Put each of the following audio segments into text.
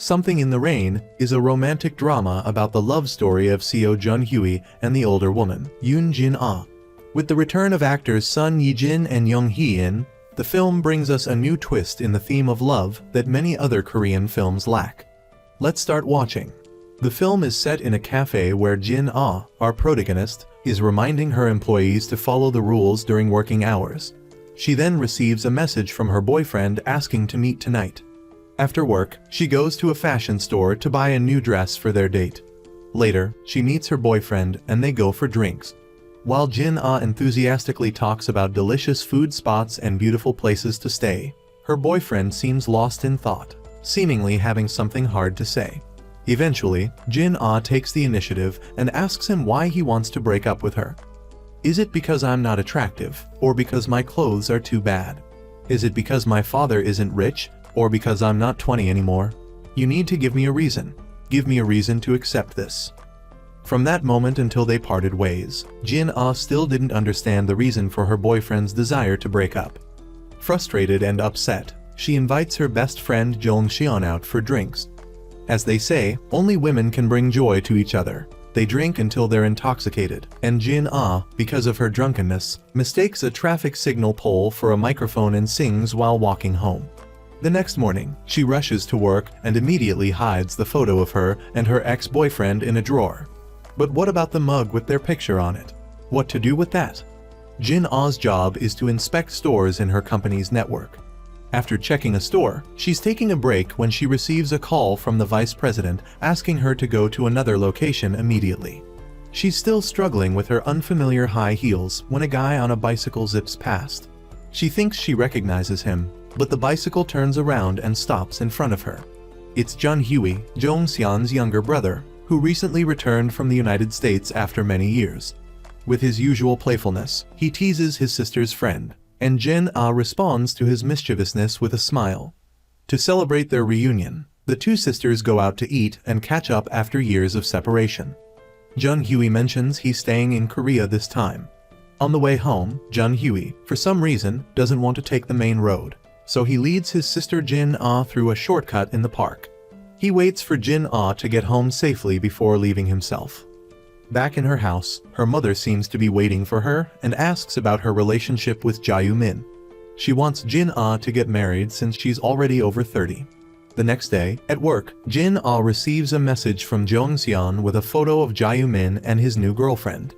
Something in the Rain is a romantic drama about the love story of Seo Jun-hui and the older woman, Yoon Jin-ah. With the return of actors Sun Yi-jin and Young Hee-in, the film brings us a new twist in the theme of love that many other Korean films lack. Let's start watching. The film is set in a cafe where Jin-ah, our protagonist, is reminding her employees to follow the rules during working hours. She then receives a message from her boyfriend asking to meet tonight. After work, she goes to a fashion store to buy a new dress for their date. Later, she meets her boyfriend and they go for drinks. While Jin-ah enthusiastically talks about delicious food spots and beautiful places to stay, her boyfriend seems lost in thought, seemingly having something hard to say. Eventually, Jin-ah takes the initiative and asks him why he wants to break up with her. Is it because I'm not attractive, or because my clothes are too bad? Is it because my father isn't rich, or because I'm not 20 anymore? You need to give me a reason. Give me a reason to accept this. From that moment until they parted ways, Jin-ah still didn't understand the reason for her boyfriend's desire to break up. Frustrated and upset, she invites her best friend Jong Seon out for drinks. As they say, only women can bring joy to each other. They drink until they're intoxicated, and Jin-ah, because of her drunkenness, mistakes a traffic signal pole for a microphone and sings while walking home. The next morning, she rushes to work and immediately hides the photo of her and her ex-boyfriend in a drawer. But what about the mug with their picture on it? What to do with that? Jin-ah's job is to inspect stores in her company's network. After checking a store, she's taking a break when she receives a call from the vice president asking her to go to another location immediately. She's still struggling with her unfamiliar high heels when a guy on a bicycle zips past. She thinks she recognizes him, but the bicycle turns around and stops in front of her. It's Jun-hui, Jong Seon's younger brother, who recently returned from the United States after many years. With his usual playfulness, he teases his sister's friend, and Jin-ah responds to his mischievousness with a smile. To celebrate their reunion, the two sisters go out to eat and catch up after years of separation. Jun-hui mentions he's staying in Korea this time. On the way home, Jun-hui, for some reason, doesn't want to take the main road, so he leads his sister Jin-ah through a shortcut in the park. He waits for Jin-ah to get home safely before leaving himself. Back in her house, her mother seems to be waiting for her and asks about her relationship with Jae-min. She wants Jin-ah to get married since she's already over 30. The next day, at work, Jin-ah receives a message from Jong Seon with a photo of Jae-min and his new girlfriend.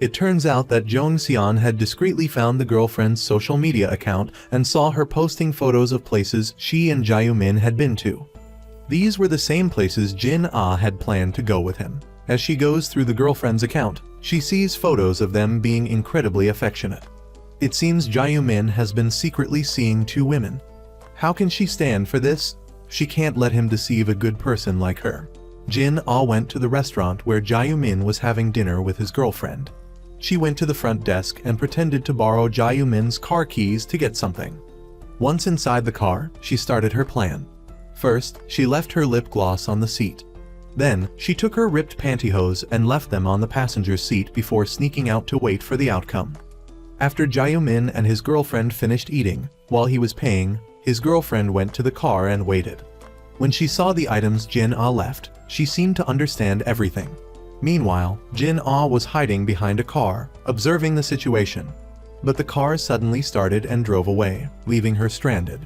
It turns out that Jong Seon had discreetly found the girlfriend's social media account and saw her posting photos of places she and Jae-min had been to. These were the same places Jin-ah had planned to go with him. As she goes through the girlfriend's account, she sees photos of them being incredibly affectionate. It seems Jae-min has been secretly seeing two women. How can she stand for this? She can't let him deceive a good person like her. Jin-ah went to the restaurant where Jae-min was having dinner with his girlfriend. She went to the front desk and pretended to borrow Jae-min's car keys to get something. Once inside the car, she started her plan. First, she left her lip gloss on the seat. Then, she took her ripped pantyhose and left them on the passenger seat before sneaking out to wait for the outcome. After Jae-min and his girlfriend finished eating, while he was paying, his girlfriend went to the car and waited. When she saw the items Jin-ah left, she seemed to understand everything. Meanwhile, Jin-ah was hiding behind a car, observing the situation. But the car suddenly started and drove away, leaving her stranded.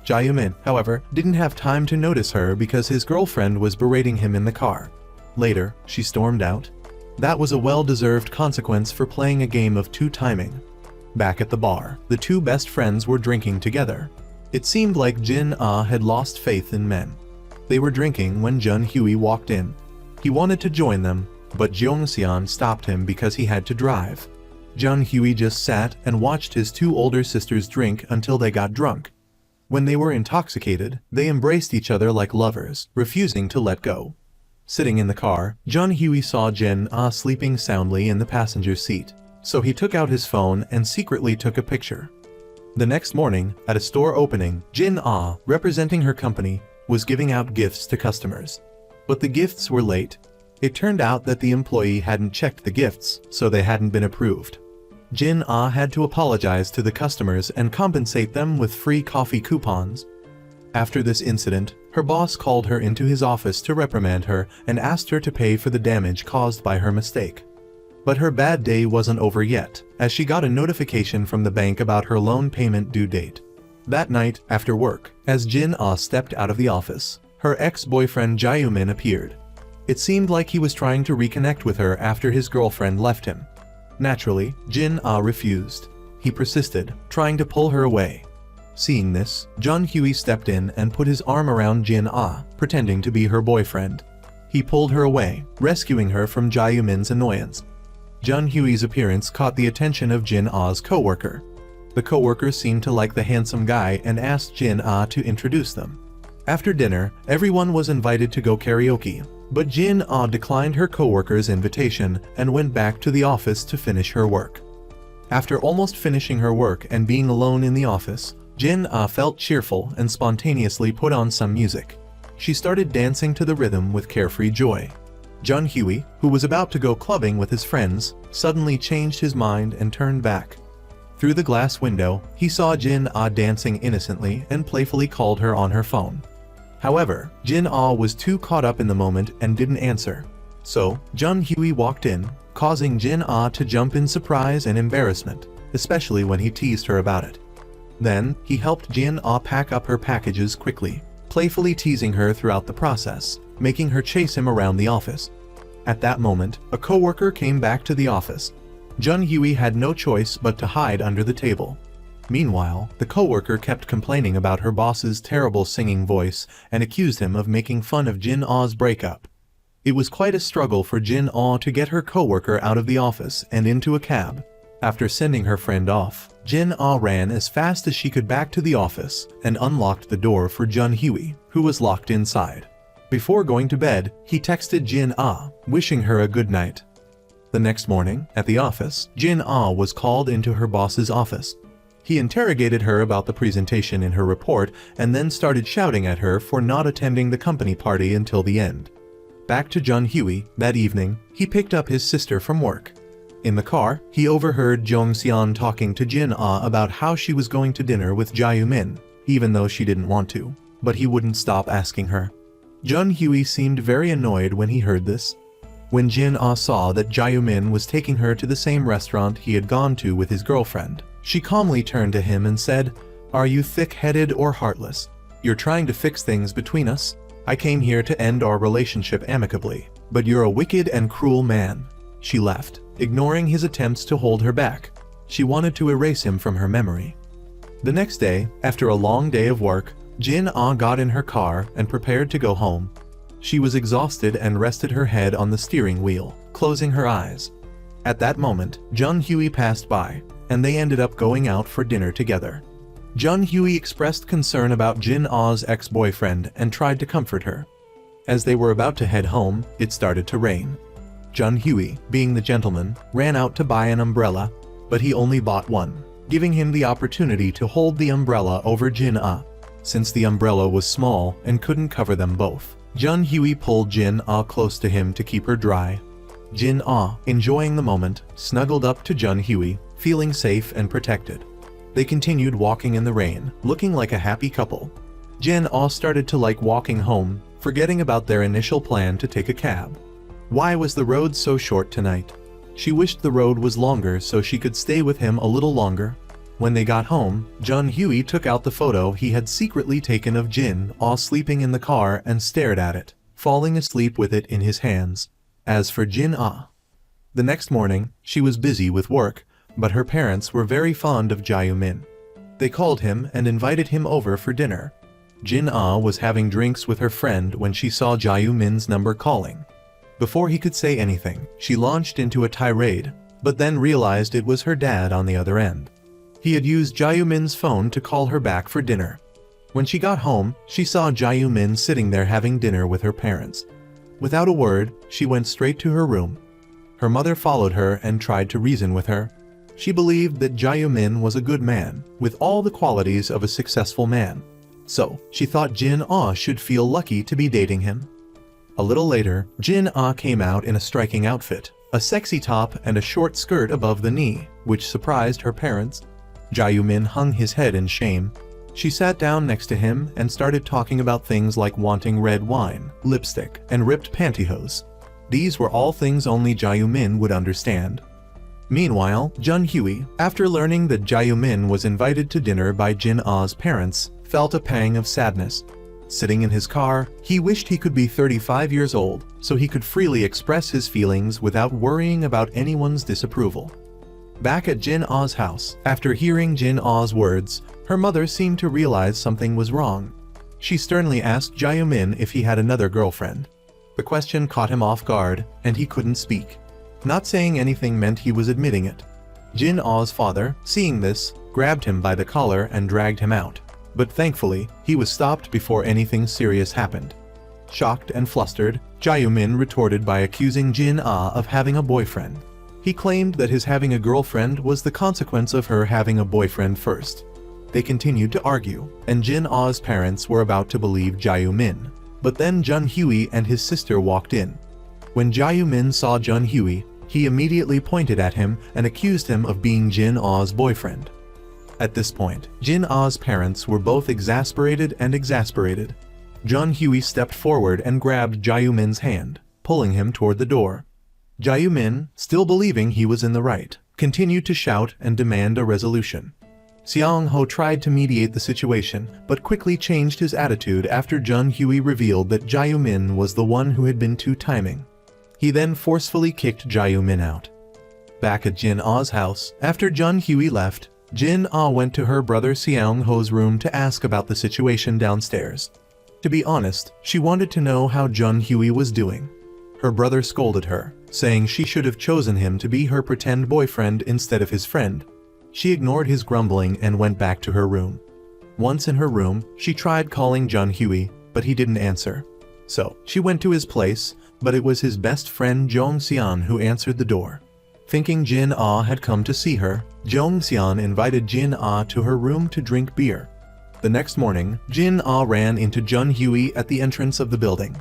Jae-min, however, didn't have time to notice her because his girlfriend was berating him in the car. Later, she stormed out. That was a well-deserved consequence for playing a game of two-timing. Back at the bar, the two best friends were drinking together. It seemed like Jin-ah had lost faith in men. They were drinking when Jun-hui walked in. He wanted to join them, but Jong Seon stopped him because he had to drive. Jun-hui just sat and watched his two older sisters drink until they got drunk. When they were intoxicated, they embraced each other like lovers, refusing to let go. Sitting in the car, Jun-hui saw Jin-ah sleeping soundly in the passenger seat, so he took out his phone and secretly took a picture. The next morning, at a store opening, Jin-ah, representing her company, was giving out gifts to customers. But the gifts were late. It turned out that the employee hadn't checked the gifts, so they hadn't been approved. Jin-ah had to apologize to the customers and compensate them with free coffee coupons. After this incident, her boss called her into his office to reprimand her and asked her to pay for the damage caused by her mistake. But her bad day wasn't over yet, as she got a notification from the bank about her loan payment due date. That night, after work, as Jin-ah stepped out of the office, her ex-boyfriend Jae-min appeared. It seemed like he was trying to reconnect with her after his girlfriend left him. Naturally, Jin-ah refused. He persisted, trying to pull her away. Seeing this, Jun-hyui stepped in and put his arm around Jin-ah, pretending to be her boyfriend. He pulled her away, rescuing her from Jae-min's annoyance. Jun-hyui's appearance caught the attention of Jin-ah's co-worker. The co-worker seemed to like the handsome guy and asked Jin-ah to introduce them. After dinner, everyone was invited to go karaoke, but Jin-ah declined her co-worker's invitation and went back to the office to finish her work. After almost finishing her work and being alone in the office, Jin-ah felt cheerful and spontaneously put on some music. She started dancing to the rhythm with carefree joy. Jun-hyui, who was about to go clubbing with his friends, suddenly changed his mind and turned back. Through the glass window, he saw Jin-ah dancing innocently and playfully called her on her phone. However, Jin-ah was too caught up in the moment and didn't answer. So, Jun-hyui walked in, causing Jin-ah to jump in surprise and embarrassment, especially when he teased her about it. Then, he helped Jin-ah pack up her packages quickly, playfully teasing her throughout the process, making her chase him around the office. At that moment, a co-worker came back to the office. Jun-hyui had no choice but to hide under the table. Meanwhile, the co-worker kept complaining about her boss's terrible singing voice and accused him of making fun of Jin-ah's breakup. It was quite a struggle for Jin-ah to get her co-worker out of the office and into a cab. After sending her friend off, Jin-ah ran as fast as she could back to the office and unlocked the door for Jun-hyui, who was locked inside. Before going to bed, he texted Jin-ah, wishing her a good night. The next morning, at the office, Jin-ah was called into her boss's office. He interrogated her about the presentation in her report and then started shouting at her for not attending the company party until the end. Back to Jun-hyui, that evening, he picked up his sister from work. In the car, he overheard Jong-seon talking to Jin-ah about how she was going to dinner with Jae-min, even though she didn't want to, but he wouldn't stop asking her. Jun-hyui seemed very annoyed when he heard this. When Jin-ah saw that Jae-min was taking her to the same restaurant he had gone to with his girlfriend, she calmly turned to him and said, "Are you thick-headed or heartless? You're trying to fix things between us? I came here to end our relationship amicably, but you're a wicked and cruel man." She left, ignoring his attempts to hold her back. She wanted to erase him from her memory. The next day, after a long day of work, Jin-ah got in her car and prepared to go home. She was exhausted and rested her head on the steering wheel, closing her eyes. At that moment, Jun-hyui passed by, and they ended up going out for dinner together. Jun-hyui expressed concern about Jin-ah's ex-boyfriend and tried to comfort her. As they were about to head home, it started to rain. Jun-hyui, being the gentleman, ran out to buy an umbrella, but he only bought one, giving him the opportunity to hold the umbrella over Jin-ah. Since the umbrella was small and couldn't cover them both, Jun-hyui pulled Jin-ah close to him to keep her dry. Jin-ah, enjoying the moment, snuggled up to Jun-hyui, feeling safe and protected. They continued walking in the rain, looking like a happy couple. Jin-ah started to like walking home, forgetting about their initial plan to take a cab. Why was the road so short tonight? She wished the road was longer so she could stay with him a little longer. When they got home, Jun-hyui took out the photo he had secretly taken of Jin-ah sleeping in the car and stared at it, falling asleep with it in his hands. As for Jin-ah, the next morning, she was busy with work, but her parents were very fond of Jae-min. They called him and invited him over for dinner. Jin-ah was having drinks with her friend when she saw Jae-min's number calling. Before he could say anything, she launched into a tirade, but then realized it was her dad on the other end. He had used Jae-min's phone to call her back for dinner. When she got home, she saw Jae-min sitting there having dinner with her parents. Without a word, she went straight to her room. Her mother followed her and tried to reason with her. She believed that Jae-min was a good man, with all the qualities of a successful man. So, she thought Jin-ah should feel lucky to be dating him. A little later, Jin-ah came out in a striking outfit, a sexy top and a short skirt above the knee, which surprised her parents. Jae-min hung his head in shame. She sat down next to him and started talking about things like wanting red wine, lipstick, and ripped pantyhose. These were all things only Jae-min would understand. Meanwhile, Jun-Hui, after learning that Jae-min was invited to dinner by Jin-ah's parents, felt a pang of sadness. Sitting in his car, he wished he could be 35 years old, so he could freely express his feelings without worrying about anyone's disapproval. Back at Jin-ah's house, after hearing Jin-ah's words, her mother seemed to realize something was wrong. She sternly asked Jae-min if he had another girlfriend. The question caught him off guard, and he couldn't speak. Not saying anything meant he was admitting it. Jin-ah's father, seeing this, grabbed him by the collar and dragged him out. But thankfully, he was stopped before anything serious happened. Shocked and flustered, Jae-min retorted by accusing Jin-ah of having a boyfriend. He claimed that his having a girlfriend was the consequence of her having a boyfriend first. They continued to argue, and Jin-ah's parents were about to believe Jae-min. But then Jun-Hui and his sister walked in. When Jae-min saw Jun-Hui, he immediately pointed at him and accused him of being Jin-ah's boyfriend. At this point, Jin-ah's parents were both exasperated. Jun-Hui stepped forward and grabbed Jae-min's hand, pulling him toward the door. Jae-min, still believing he was in the right, continued to shout and demand a resolution. Seong-ho tried to mediate the situation, but quickly changed his attitude after Jun-Hui revealed that Jae-min was the one who had been two-timing. He then forcefully kicked Jae-min out. Back at Jin-ah's house, after Jun-Hui left, Jin-ah went to her brother Seong-ho's room to ask about the situation downstairs. To be honest, she wanted to know how Jun-Hui was doing. Her brother scolded her, saying she should have chosen him to be her pretend boyfriend instead of his friend. She ignored his grumbling and went back to her room. Once in her room, she tried calling Jun-Hui, but he didn't answer. So, she went to his place, but it was his best friend Jong-seon who answered the door. Thinking Jin-ah had come to see her, Jong-seon invited Jin-ah to her room to drink beer. The next morning, Jin-ah ran into Jun-Hui at the entrance of the building.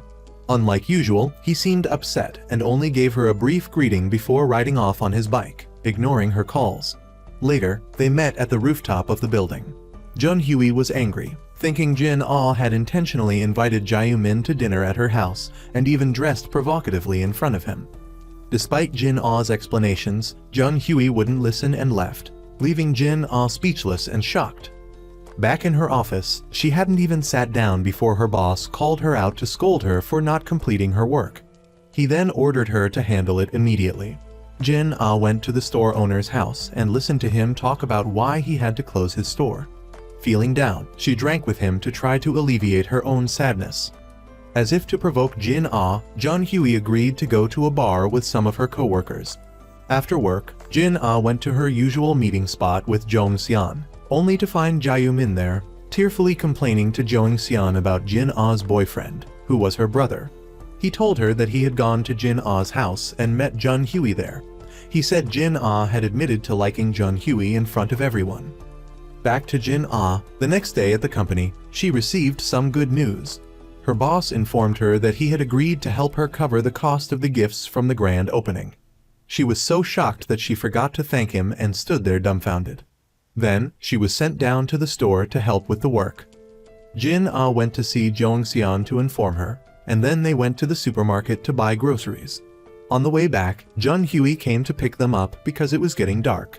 Unlike usual, he seemed upset and only gave her a brief greeting before riding off on his bike, ignoring her calls. Later, they met at the rooftop of the building. Jun-Hui was angry, thinking Jin-ah had intentionally invited Jae-min to dinner at her house and even dressed provocatively in front of him. Despite Jin-ah's explanations, Jun-Hui wouldn't listen and left, leaving Jin-ah speechless and shocked. Back in her office, she hadn't even sat down before her boss called her out to scold her for not completing her work. He then ordered her to handle it immediately. Jin-ah went to the store owner's house and listened to him talk about why he had to close his store. Feeling down, she drank with him to try to alleviate her own sadness. As if to provoke Jin-ah, Jun-Hui agreed to go to a bar with some of her co-workers. After work, Jin-ah went to her usual meeting spot with Jong-seon, only to find Jae-min there, tearfully complaining to Jong-seon about Jin-ah's boyfriend, who was her brother. He told her that he had gone to Jin-ah's house and met Jun-Hui there. He said Jin-ah had admitted to liking Jun-Hui in front of everyone. Back to Jin-ah, the next day at the company, she received some good news. Her boss informed her that he had agreed to help her cover the cost of the gifts from the grand opening. She was so shocked that she forgot to thank him and stood there dumbfounded. Then, she was sent down to the store to help with the work. Jin-ah went to see Jong-seon to inform her, and then they went to the supermarket to buy groceries. On the way back, Jun-Hui came to pick them up because it was getting dark.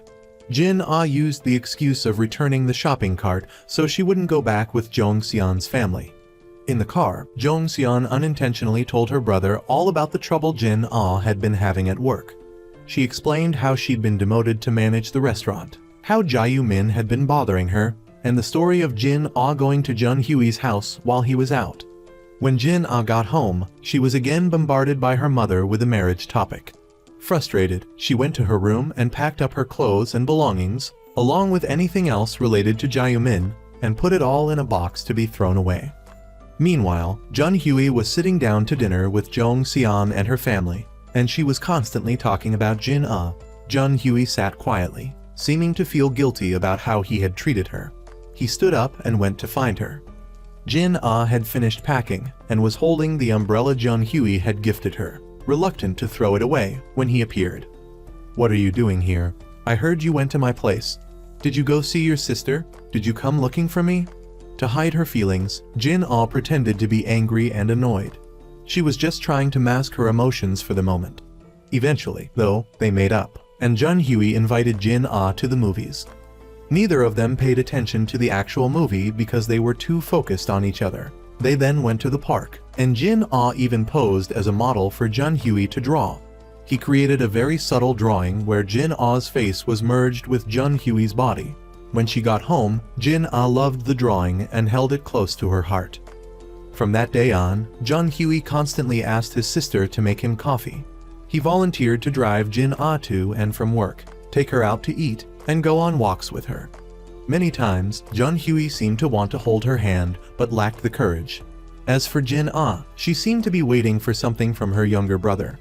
Jin-ah used the excuse of returning the shopping cart so she wouldn't go back with Jong-seon's family. In the car, Jong-seon unintentionally told her brother all about the trouble Jin-ah had been having at work. She explained how she'd been demoted to manage the restaurant, how Jae-min had been bothering her, and the story of Jin-ah going to Jun-Hui's house while he was out. When Jin-ah got home, she was again bombarded by her mother with the marriage topic. Frustrated, she went to her room and packed up her clothes and belongings, along with anything else related to Jae-min, and put it all in a box to be thrown away. Meanwhile, Jun-Hui was sitting down to dinner with Jong-seon and her family, and she was constantly talking about Jin-ah. Jun-Hui sat quietly, seeming to feel guilty about how he had treated her. He stood up and went to find her. Jin-ah had finished packing and was holding the umbrella Jun-Hui had gifted her, reluctant to throw it away when he appeared. "What are you doing here? I heard you went to my place. Did you go see your sister? Did you come looking for me?" To hide her feelings, Jin-ah pretended to be angry and annoyed. She was just trying to mask her emotions for the moment. Eventually, though, they made up, and Jun-hui invited Jin-ah to the movies. Neither of them paid attention to the actual movie because they were too focused on each other. They then went to the park, and Jin-ah even posed as a model for Jun-hui to draw. He created a very subtle drawing where Jin-ah's face was merged with Jun-hui's body. When she got home, Jin-ah loved the drawing and held it close to her heart. From that day on, Jun-hui constantly asked his sister to make him coffee. He volunteered to drive Jin-ah to and from work, take her out to eat, and go on walks with her. Many times, Jun-hui seemed to want to hold her hand but lacked the courage. As for Jin-ah, she seemed to be waiting for something from her younger brother.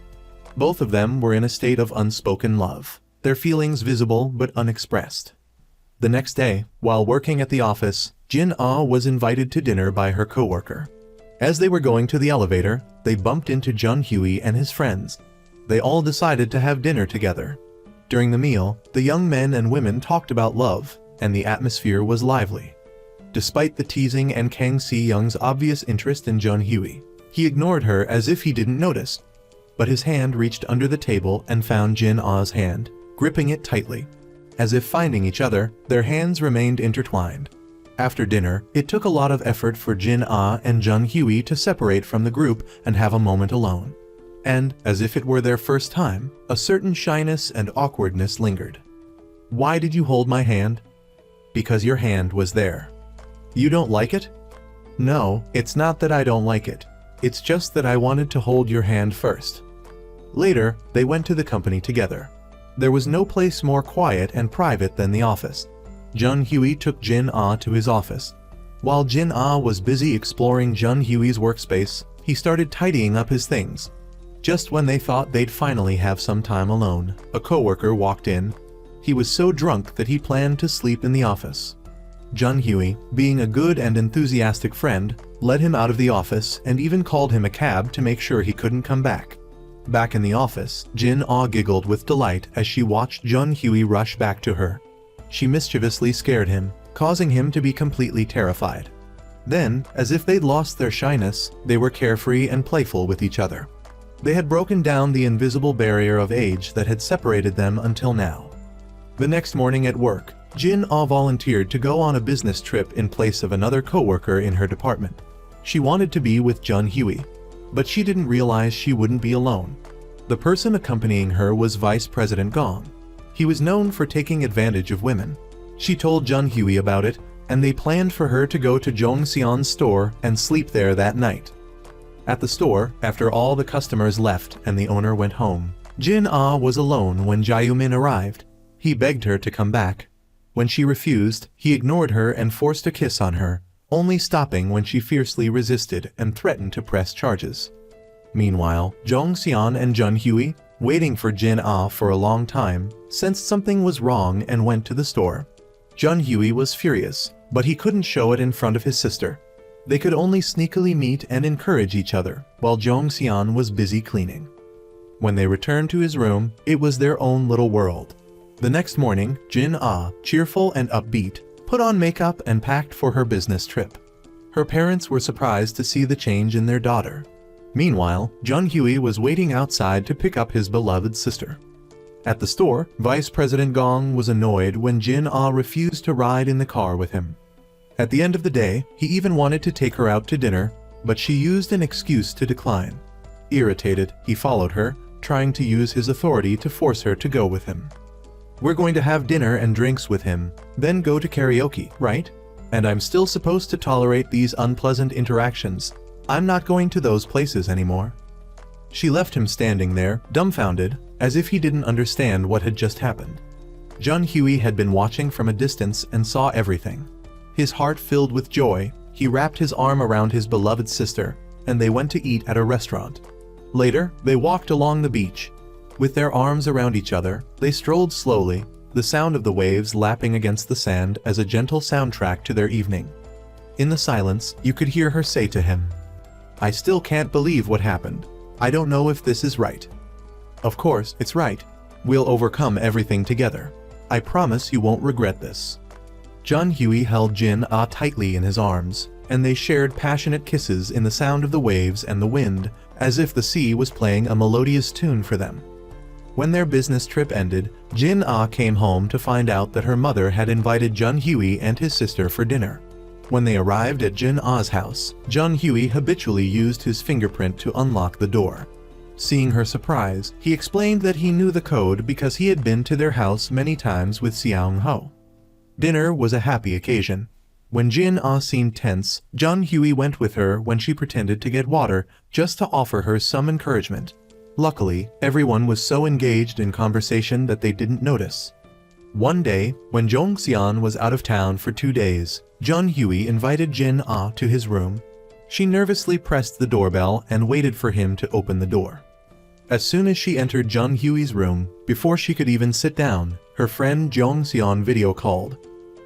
Both of them were in a state of unspoken love, their feelings visible but unexpressed. The next day, while working at the office, Jin-ah was invited to dinner by her coworker. As they were going to the elevator, they bumped into Jun-hui and his friends. They all decided to have dinner together. During the meal, the young men and women talked about love, and the atmosphere was lively. Despite the teasing and Kang Si-young's obvious interest in Jun-hui, he ignored her as if he didn't notice. But his hand reached under the table and found Jin-ah's hand, gripping it tightly. As if finding each other, their hands remained intertwined. After dinner, it took a lot of effort for Jin-ah and Jun-hui to separate from the group and have a moment alone. And, as if it were their first time, a certain shyness and awkwardness lingered. "Why did you hold my hand?" "Because your hand was there." "You don't like it?" "No, it's not that I don't like it. It's just that I wanted to hold your hand first." Later, they went to the company together. There was no place more quiet and private than the office. Jun-hui took Jin-ah to his office. While Jin-ah was busy exploring Jun-hui's workspace, he started tidying up his things. Just when they thought they'd finally have some time alone, a coworker walked in. He was so drunk that he planned to sleep in the office. Jun-hui, being a good and enthusiastic friend, led him out of the office and even called him a cab to make sure he couldn't come back. Back in the office, Jin-ah giggled with delight as she watched Jun-hui rush back to her. She mischievously scared him, causing him to be completely terrified. Then, as if they'd lost their shyness, they were carefree and playful with each other. They had broken down the invisible barrier of age that had separated them until now. The next morning at work, Jin-ah volunteered to go on a business trip in place of another coworker in her department. She wanted to be with Jun-hui, but she didn't realize she wouldn't be alone. The person accompanying her was Vice President Gong. He was known for taking advantage of women. She told Jun-hui about it, and they planned for her to go to Jong-seon's store and sleep there that night. At the store, after all the customers left and the owner went home, Jin-ah was alone when Jae-min arrived. He begged her to come back. When she refused, he ignored her and forced a kiss on her, only stopping when she fiercely resisted and threatened to press charges. Meanwhile, Jong-seon and Jun-hui, waiting for Jin-ah for a long time, sensed something was wrong and went to the store. Jun-hui was furious, but he couldn't show it in front of his sister. They could only sneakily meet and encourage each other, while Jong-seon was busy cleaning. When they returned to his room, it was their own little world. The next morning, Jin-ah, cheerful and upbeat, put on makeup and packed for her business trip. Her parents were surprised to see the change in their daughter. Meanwhile, Jun-hui was waiting outside to pick up his beloved sister. At the store, Vice President Gong was annoyed when Jin-ah refused to ride in the car with him. At the end of the day, he even wanted to take her out to dinner, but she used an excuse to decline. Irritated, he followed her, trying to use his authority to force her to go with him. "We're going to have dinner and drinks with him, then go to karaoke, right? And I'm still supposed to tolerate these unpleasant interactions. I'm not going to those places anymore." She left him standing there, dumbfounded, as if he didn't understand what had just happened. Jun-hui had been watching from a distance and saw everything. His heart filled with joy, he wrapped his arm around his beloved sister, and they went to eat at a restaurant. Later, they walked along the beach. With their arms around each other, they strolled slowly, the sound of the waves lapping against the sand as a gentle soundtrack to their evening. In the silence, you could hear her say to him, "I still can't believe what happened. I don't know if this is right." "Of course, it's right. We'll overcome everything together. I promise you won't regret this." Jun Hui held Jin Ah tightly in his arms, and they shared passionate kisses in the sound of the waves and the wind, as if the sea was playing a melodious tune for them. When their business trip ended, Jin Ah came home to find out that her mother had invited Jun Hui and his sister for dinner. When they arrived at Jin Ah's house, Jun Hui habitually used his fingerprint to unlock the door. Seeing her surprise, he explained that he knew the code because he had been to their house many times with Xiang Ho. Dinner was a happy occasion. When Jin Ah seemed tense, Jun Hui went with her when she pretended to get water, just to offer her some encouragement. Luckily, everyone was so engaged in conversation that they didn't notice. One day, when Zhong Xian was out of town for 2 days, Jun Hui invited Jin Ah to his room. She nervously pressed the doorbell and waited for him to open the door. As soon as she entered Jun Hui's room, before she could even sit down, her friend Zhong Xian video called.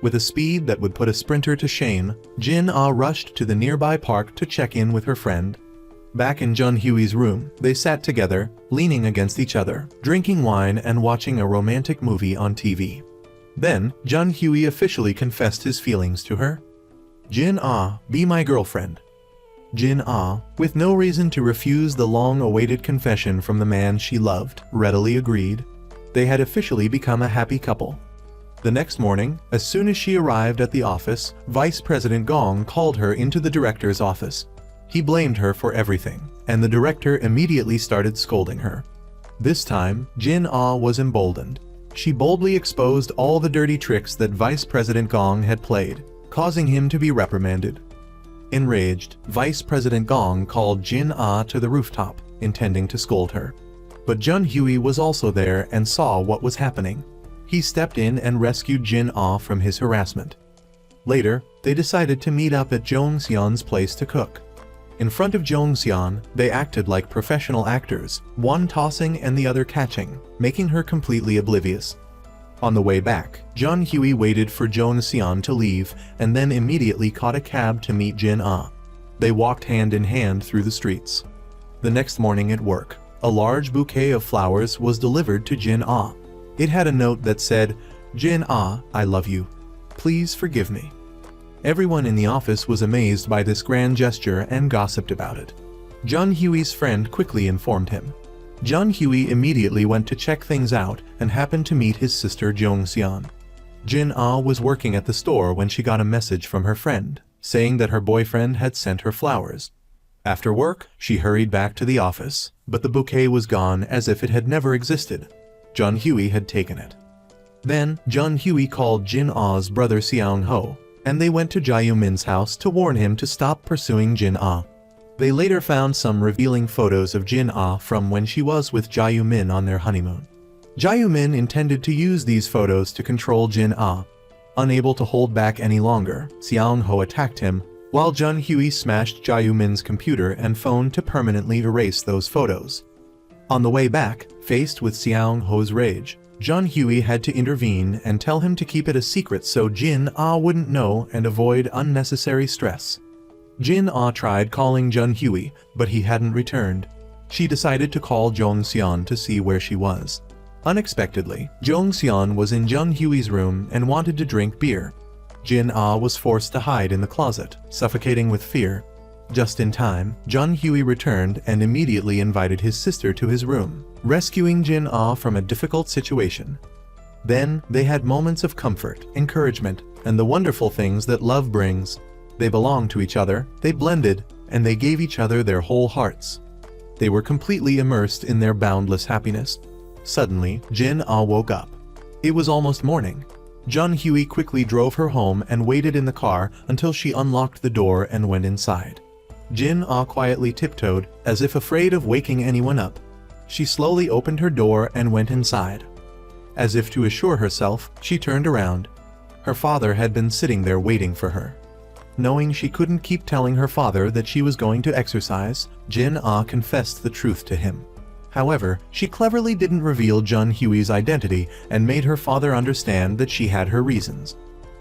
With a speed that would put a sprinter to shame, Jin Ah rushed to the nearby park to check in with her friend. Back in Jun Hui's room, they sat together, leaning against each other, drinking wine and watching a romantic movie on TV. Then, Jun Hui officially confessed his feelings to her. "Jin Ah, be my girlfriend." Jin Ah, with no reason to refuse the long-awaited confession from the man she loved, readily agreed. They had officially become a happy couple. The next morning, as soon as she arrived at the office, Vice President Gong called her into the director's office. He blamed her for everything, and the director immediately started scolding her. This time, Jin Ah was emboldened. She boldly exposed all the dirty tricks that Vice President Gong had played, causing him to be reprimanded. Enraged, Vice President Gong called Jin Ah to the rooftop, intending to scold her. But Jun Hui was also there and saw what was happening. He stepped in and rescued Jin Ah from his harassment. Later, they decided to meet up at Zhong Xian's place to cook. In front of Zhong Xian, they acted like professional actors, one tossing and the other catching, making her completely oblivious. On the way back, Jun Hui waited for Zhong Xian to leave and then immediately caught a cab to meet Jin Ah. They walked hand in hand through the streets. The next morning at work, a large bouquet of flowers was delivered to Jin Ah. It had a note that said, "Jin Ah, I love you. Please forgive me." Everyone in the office was amazed by this grand gesture and gossiped about it. Jun Hui's friend quickly informed him. Jun Hui immediately went to check things out and happened to meet his sister Zhong Xian. Jin Ah was working at the store when she got a message from her friend, saying that her boyfriend had sent her flowers. After work, she hurried back to the office, but the bouquet was gone as if it had never existed. Jun Hui had taken it. Then, Jun Hui called Jin Ah's brother Xiang Ho, and they went to Jia Min's house to warn him to stop pursuing Jin Ah. They later found some revealing photos of Jin Ah from when she was with Jia Min on their honeymoon. Jia Min intended to use these photos to control Jin Ah. Unable to hold back any longer, Xiang Ho attacked him, while Jun Hui smashed Jia Min's computer and phone to permanently erase those photos. On the way back, faced with Xiang Ho's rage, Jun Hui had to intervene and tell him to keep it a secret so Jin Ah wouldn't know and avoid unnecessary stress. Jin Ah tried calling Jun Hui, but he hadn't returned. She decided to call Zhong Xian to see where she was. Unexpectedly, Zhong Xian was in Jun Hui's room and wanted to drink beer. Jin Ah was forced to hide in the closet, suffocating with fear. Just in time, Jun Hui returned and immediately invited his sister to his room, rescuing Jin Ah from a difficult situation. Then, they had moments of comfort, encouragement, and the wonderful things that love brings. They belonged to each other, they blended, and they gave each other their whole hearts. They were completely immersed in their boundless happiness. Suddenly, Jin Ah woke up. It was almost morning. Jun Hui quickly drove her home and waited in the car until she unlocked the door and went inside. Jin Ah quietly tiptoed, as if afraid of waking anyone up. She slowly opened her door and went inside. As if to assure herself, she turned around. Her father had been sitting there waiting for her. Knowing she couldn't keep telling her father that she was going to exercise, Jin Ah confessed the truth to him. However, she cleverly didn't reveal Jun Hui's identity and made her father understand that she had her reasons.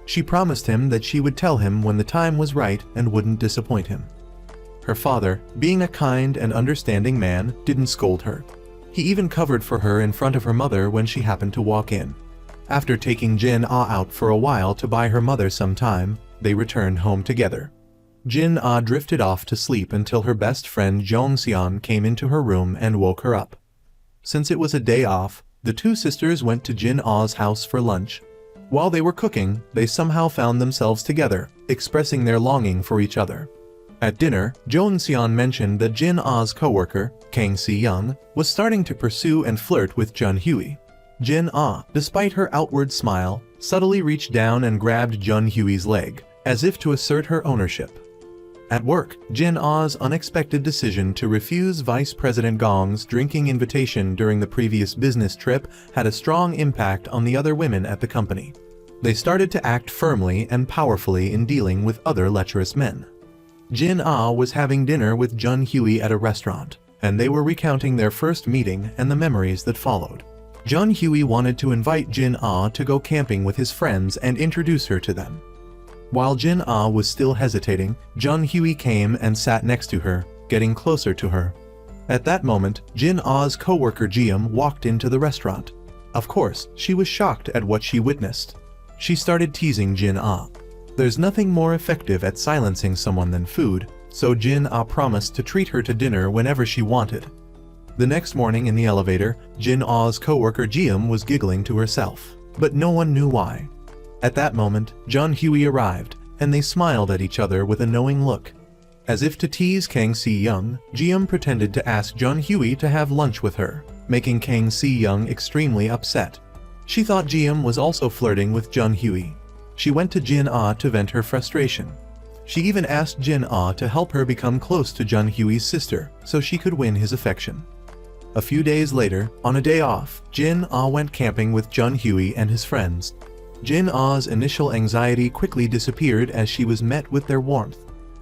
She promised him that she would tell him when the time was right and wouldn't disappoint him. Her father, being a kind and understanding man, didn't scold her. He even covered for her in front of her mother when she happened to walk in. After taking Jin Ah out for a while to buy her mother some time, they returned home together. Jin Ah drifted off to sleep until her best friend Jong Seon came into her room and woke her up. Since it was a day off, the two sisters went to Jin Ah's house for lunch. While they were cooking, they somehow found themselves together, expressing their longing for each other. At dinner, Jong Seon mentioned that Jin Ah's co-worker, Kang Si-young, was starting to pursue and flirt with Jun Hui. Jin Ah, despite her outward smile, subtly reached down and grabbed Jun Hui's leg, as if to assert her ownership. At work, Jin Ah's unexpected decision to refuse Vice President Gong's drinking invitation during the previous business trip had a strong impact on the other women at the company. They started to act firmly and powerfully in dealing with other lecherous men. Jin Ah was having dinner with Jun Hui at a restaurant, and they were recounting their first meeting and the memories that followed. Jun Hui wanted to invite Jin Ah to go camping with his friends and introduce her to them. While Jin Ah was still hesitating, Jun Hui came and sat next to her, getting closer to her. At that moment, Jin Ah's co-worker Jiam walked into the restaurant. Of course, she was shocked at what she witnessed. She started teasing Jin Ah. There's nothing more effective at silencing someone than food, so Jin Ah promised to treat her to dinner whenever she wanted. The next morning in the elevator, Jin Ah's co-worker Jiam was giggling to herself, but no one knew why. At that moment, Jun Hui arrived, and they smiled at each other with a knowing look. As if to tease Kang Si-young, Jiam pretended to ask Jun Hui to have lunch with her, making Kang Si-young extremely upset. She thought Jiam was also flirting with Jun Hui. She went to Jin Ah to vent her frustration. She even asked Jin Ah to help her become close to Jun Hui's sister, so she could win his affection. A few days later, on a day off, Jin Ah went camping with Jun Hui and his friends. Jin Ah's initial anxiety quickly disappeared as she was met with their warmth.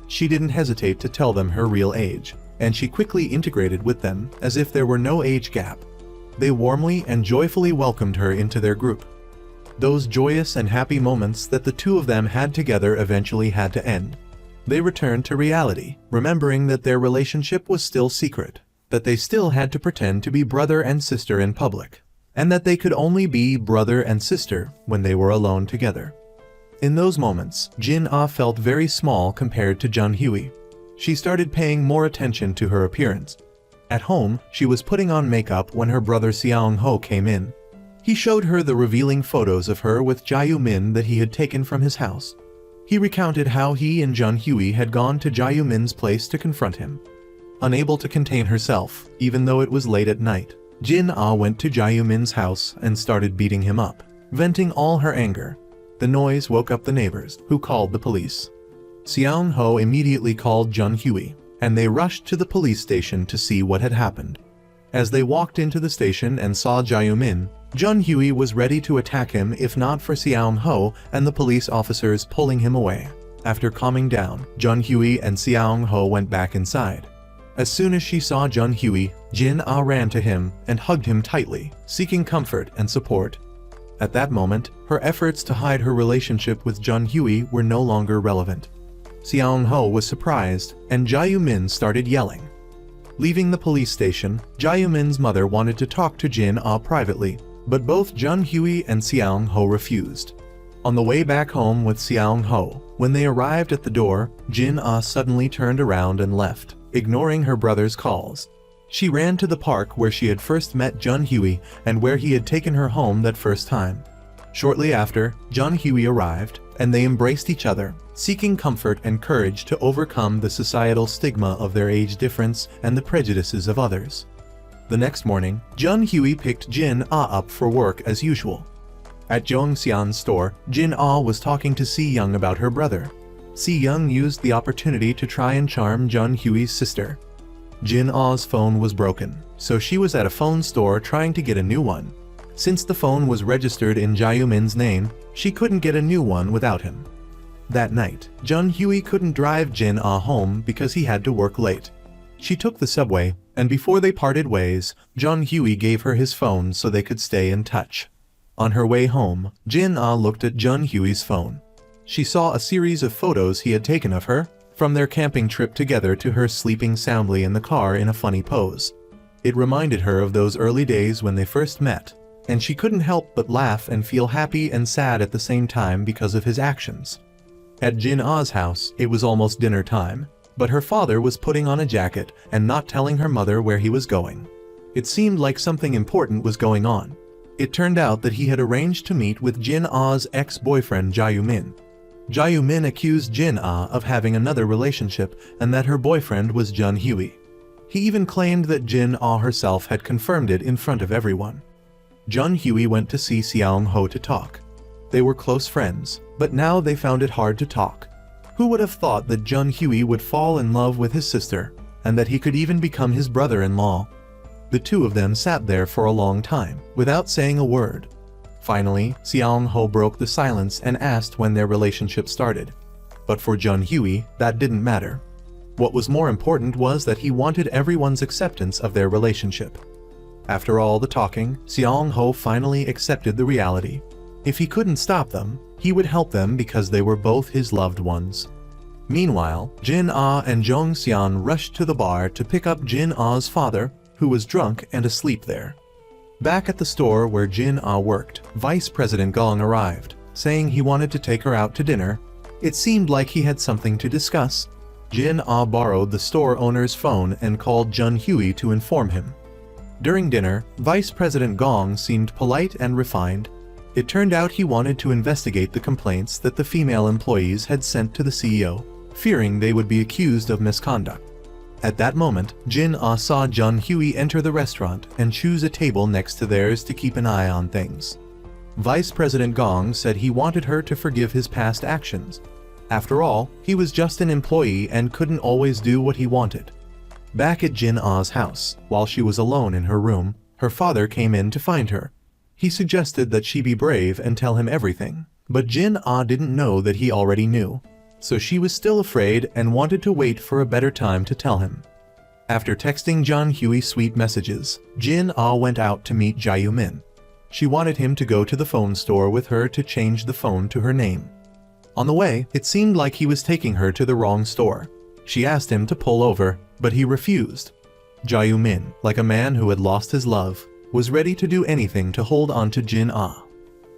She didn't hesitate to tell them her real age, and she quickly integrated with them as if there were no age gap. They warmly and joyfully welcomed her into their group. Those joyous and happy moments that the two of them had together eventually had to end. They returned to reality, remembering that their relationship was still secret, that they still had to pretend to be brother and sister in public, and that they could only be brother and sister when they were alone together. In those moments, Jin Ah felt very small compared to Jun Hui. She started paying more attention to her appearance. At home, she was putting on makeup when her brother Seong Ho came in. He showed her the revealing photos of her with Jae Min that he had taken from his house. He recounted how he and Jun Hui had gone to Jae Min's place to confront him. Unable to contain herself, even though it was late at night, Jin Ah went to Jae Min's house and started beating him up, venting all her anger. The noise woke up the neighbors, who called the police. Seong Ho immediately called Jun Hui, and they rushed to the police station to see what had happened. As they walked into the station and saw Jae Min, Jun Hui was ready to attack him if not for Seong Ho and the police officers pulling him away. After calming down, Jun Hui and Seong Ho went back inside. As soon as she saw Jun Hui, Jin Ah ran to him and hugged him tightly, seeking comfort and support. At that moment, her efforts to hide her relationship with Jun Hui were no longer relevant. Seong Ho was surprised, and Jae Min started yelling. Leaving the police station, Jae Min's mother wanted to talk to Jin Ah privately, but both Jun Hui and Seong Ho refused. On the way back home with Seong Ho, when they arrived at the door, Jin Ah suddenly turned around and left, ignoring her brother's calls. She ran to the park where she had first met Jun Hui and where he had taken her home that first time. Shortly after, Jun Hui arrived, and they embraced each other, seeking comfort and courage to overcome the societal stigma of their age difference and the prejudices of others. The next morning, Jun Hui picked Jin Ah up for work as usual. At Jong Seon's store, Jin Ah was talking to Si-young about her brother. Si-young used the opportunity to try and charm Jun Hui's sister. Jin Ah's phone was broken, so she was at a phone store trying to get a new one. Since the phone was registered in Jae Min's name, she couldn't get a new one without him. That night, Jun Hui couldn't drive Jin Ah home because he had to work late. She took the subway, and before they parted ways, Jun Hui gave her his phone so they could stay in touch. On her way home, Jin Ah looked at Jun Hui's phone. She saw a series of photos he had taken of her, from their camping trip together to her sleeping soundly in the car in a funny pose. It reminded her of those early days when they first met. and she couldn't help but laugh and feel happy and sad at the same time because of his actions. At Jin Ah's house, it was almost dinner time, but her father was putting on a jacket and not telling her mother where he was going. It seemed like something important was going on. It turned out that he had arranged to meet with Jin Ah's ex-boyfriend Jae-min. Jae-min accused Jin Ah of having another relationship and that her boyfriend was Jun Hui. He even claimed that Jin Ah herself had confirmed it in front of everyone. Jun Hui went to see Seong Ho to talk. They were close friends, but now they found it hard to talk. Who would have thought that Jun Hui would fall in love with his sister, and that he could even become his brother-in-law? The two of them sat there for a long time, without saying a word. Finally, Seong Ho broke the silence and asked when their relationship started. But for Jun Hui, that didn't matter. What was more important was that he wanted everyone's acceptance of their relationship. After all the talking, Seong Ho finally accepted the reality. If he couldn't stop them, he would help them because they were both his loved ones. Meanwhile, Jin Ah and Jong Seon rushed to the bar to pick up Jin Ah's father, who was drunk and asleep there. Back at the store where Jin Ah worked, Vice President Gong arrived, saying he wanted to take her out to dinner. It seemed like he had something to discuss. Jin Ah borrowed the store owner's phone and called Jun Hui to inform him. During dinner, Vice President Gong seemed polite and refined. It turned out he wanted to investigate the complaints that the female employees had sent to the CEO, fearing they would be accused of misconduct. At that moment, Jin Ah saw Jun Hui enter the restaurant and choose a table next to theirs to keep an eye on things. Vice President Gong said he wanted her to forgive his past actions. After all, he was just an employee and couldn't always do what he wanted. Back at Jin Ah's house, while she was alone in her room, her father came in to find her. He suggested that she be brave and tell him everything, but Jin Ah didn't know that he already knew. So she was still afraid and wanted to wait for a better time to tell him. After texting Jun Hui sweet messages, Jin Ah went out to meet Jae-min. She wanted him to go to the phone store with her to change the phone to her name. On the way, it seemed like he was taking her to the wrong store. She asked him to pull over, but he refused. Jae-min, like a man who had lost his love, was ready to do anything to hold on to Jin Ah.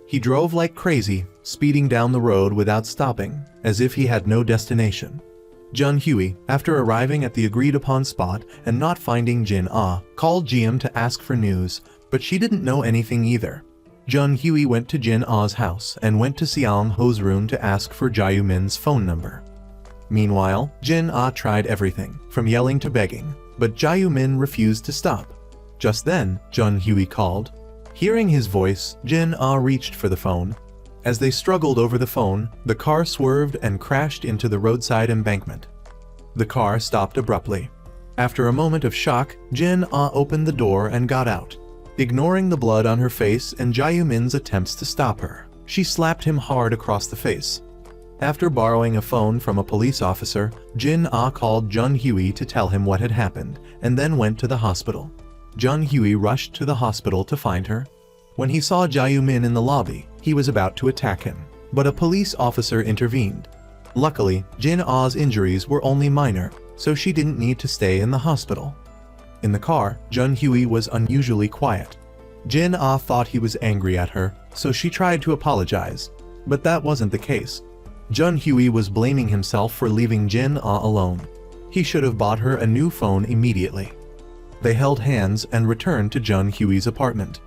He drove like crazy, speeding down the road without stopping, as if he had no destination. Jun Hui, after arriving at the agreed-upon spot and not finding Jin Ah, called Jiam to ask for news, but she didn't know anything either. Jun Hui went to Jin Ah's house and went to Seong Ho's room to ask for Jae-min's phone number. Meanwhile, Jin Ah tried everything, from yelling to begging, but Jae-min refused to stop. Just then, Jun Hui called. Hearing his voice, Jin Ah reached for the phone. As they struggled over the phone, the car swerved and crashed into the roadside embankment. The car stopped abruptly. After a moment of shock, Jin Ah opened the door and got out. Ignoring the blood on her face and Jae-min's attempts to stop her, she slapped him hard across the face. After borrowing a phone from a police officer, Jin Ah called Jun Hui to tell him what had happened, and then went to the hospital. Jun Hui rushed to the hospital to find her. When he saw Jae-min in the lobby, he was about to attack him, but a police officer intervened. Luckily, Jin Ah's injuries were only minor, so she didn't need to stay in the hospital. In the car, Jun Hui was unusually quiet. Jin Ah thought he was angry at her, so she tried to apologize, but that wasn't the case. Jun Hui was blaming himself for leaving Jin Ah alone. He should have bought her a new phone immediately. They held hands and returned to Jun Hui's apartment.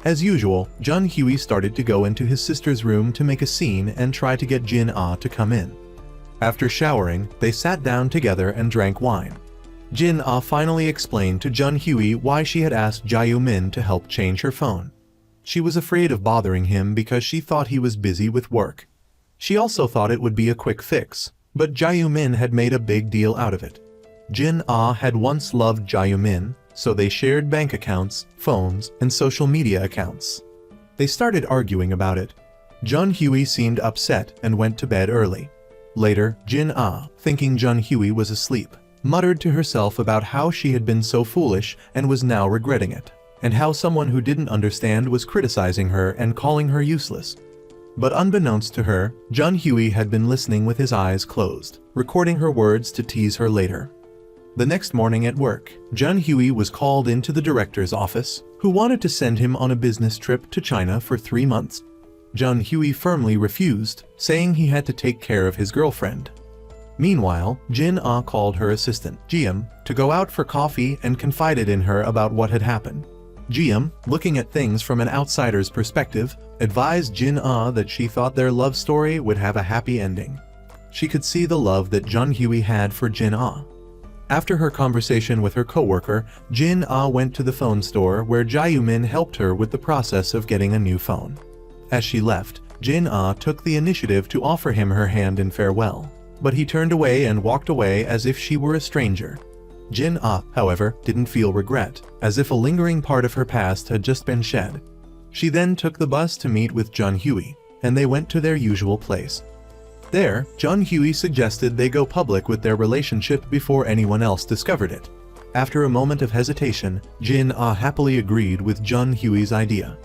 As usual, Jun Hui started to go into his sister's room to make a scene and try to get Jin Ah to come in. After showering, they sat down together and drank wine. Jin Ah finally explained to Jun Hui why she had asked Jae-min to help change her phone. She was afraid of bothering him because she thought he was busy with work. She also thought it would be a quick fix, but Jae-min had made a big deal out of it. Jin Ah had once loved Jae-min, so they shared bank accounts, phones, and social media accounts. They started arguing about it. Jun Hui seemed upset and went to bed early. Later, Jin Ah, thinking Jun Hui was asleep, muttered to herself about how she had been so foolish and was now regretting it, and how someone who didn't understand was criticizing her and calling her useless. But unbeknownst to her, Jun Hui had been listening with his eyes closed, recording her words to tease her later. The next morning at work, Jun Hui was called into the director's office, who wanted to send him on a business trip to China for 3 months. Jun Hui firmly refused, saying he had to take care of his girlfriend. Meanwhile, Jin Ah called her assistant, Jiam, to go out for coffee and confided in her about what had happened. Jiam, looking at things from an outsider's perspective, advised Jin Ah that she thought their love story would have a happy ending. She could see the love that Jun Hui had for Jin Ah. After her conversation with her coworker, Jin Ah went to the phone store where Jae-min helped her with the process of getting a new phone. As she left, Jin Ah took the initiative to offer him her hand in farewell, but he turned away and walked away as if she were a stranger. Jin Ah, however, didn't feel regret, as if a lingering part of her past had just been shed. She then took the bus to meet with Jun Hui, and they went to their usual place. There, Jun Hui suggested they go public with their relationship before anyone else discovered it. After a moment of hesitation, Jin Ah happily agreed with Jun Hui's idea.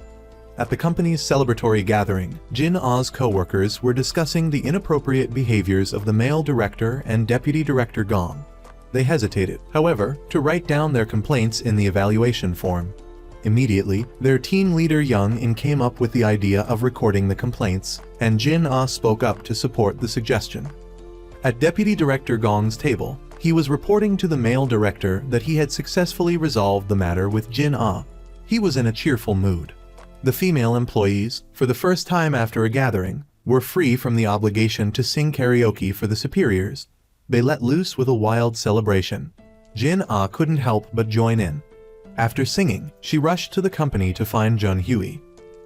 At the company's celebratory gathering, Jin Ah's co-workers were discussing the inappropriate behaviors of the male director and deputy director Gong. They hesitated, however, to write down their complaints in the evaluation form. Immediately, their team leader Young In came up with the idea of recording the complaints, and Jin Ah spoke up to support the suggestion. At Deputy Director Gong's table, he was reporting to the male director that he had successfully resolved the matter with Jin Ah. He was in a cheerful mood. The female employees, for the first time after a gathering, were free from the obligation to sing karaoke for the superiors. They let loose with a wild celebration. Jin Ah couldn't help but join in. After singing, she rushed to the company to find Jun Hui.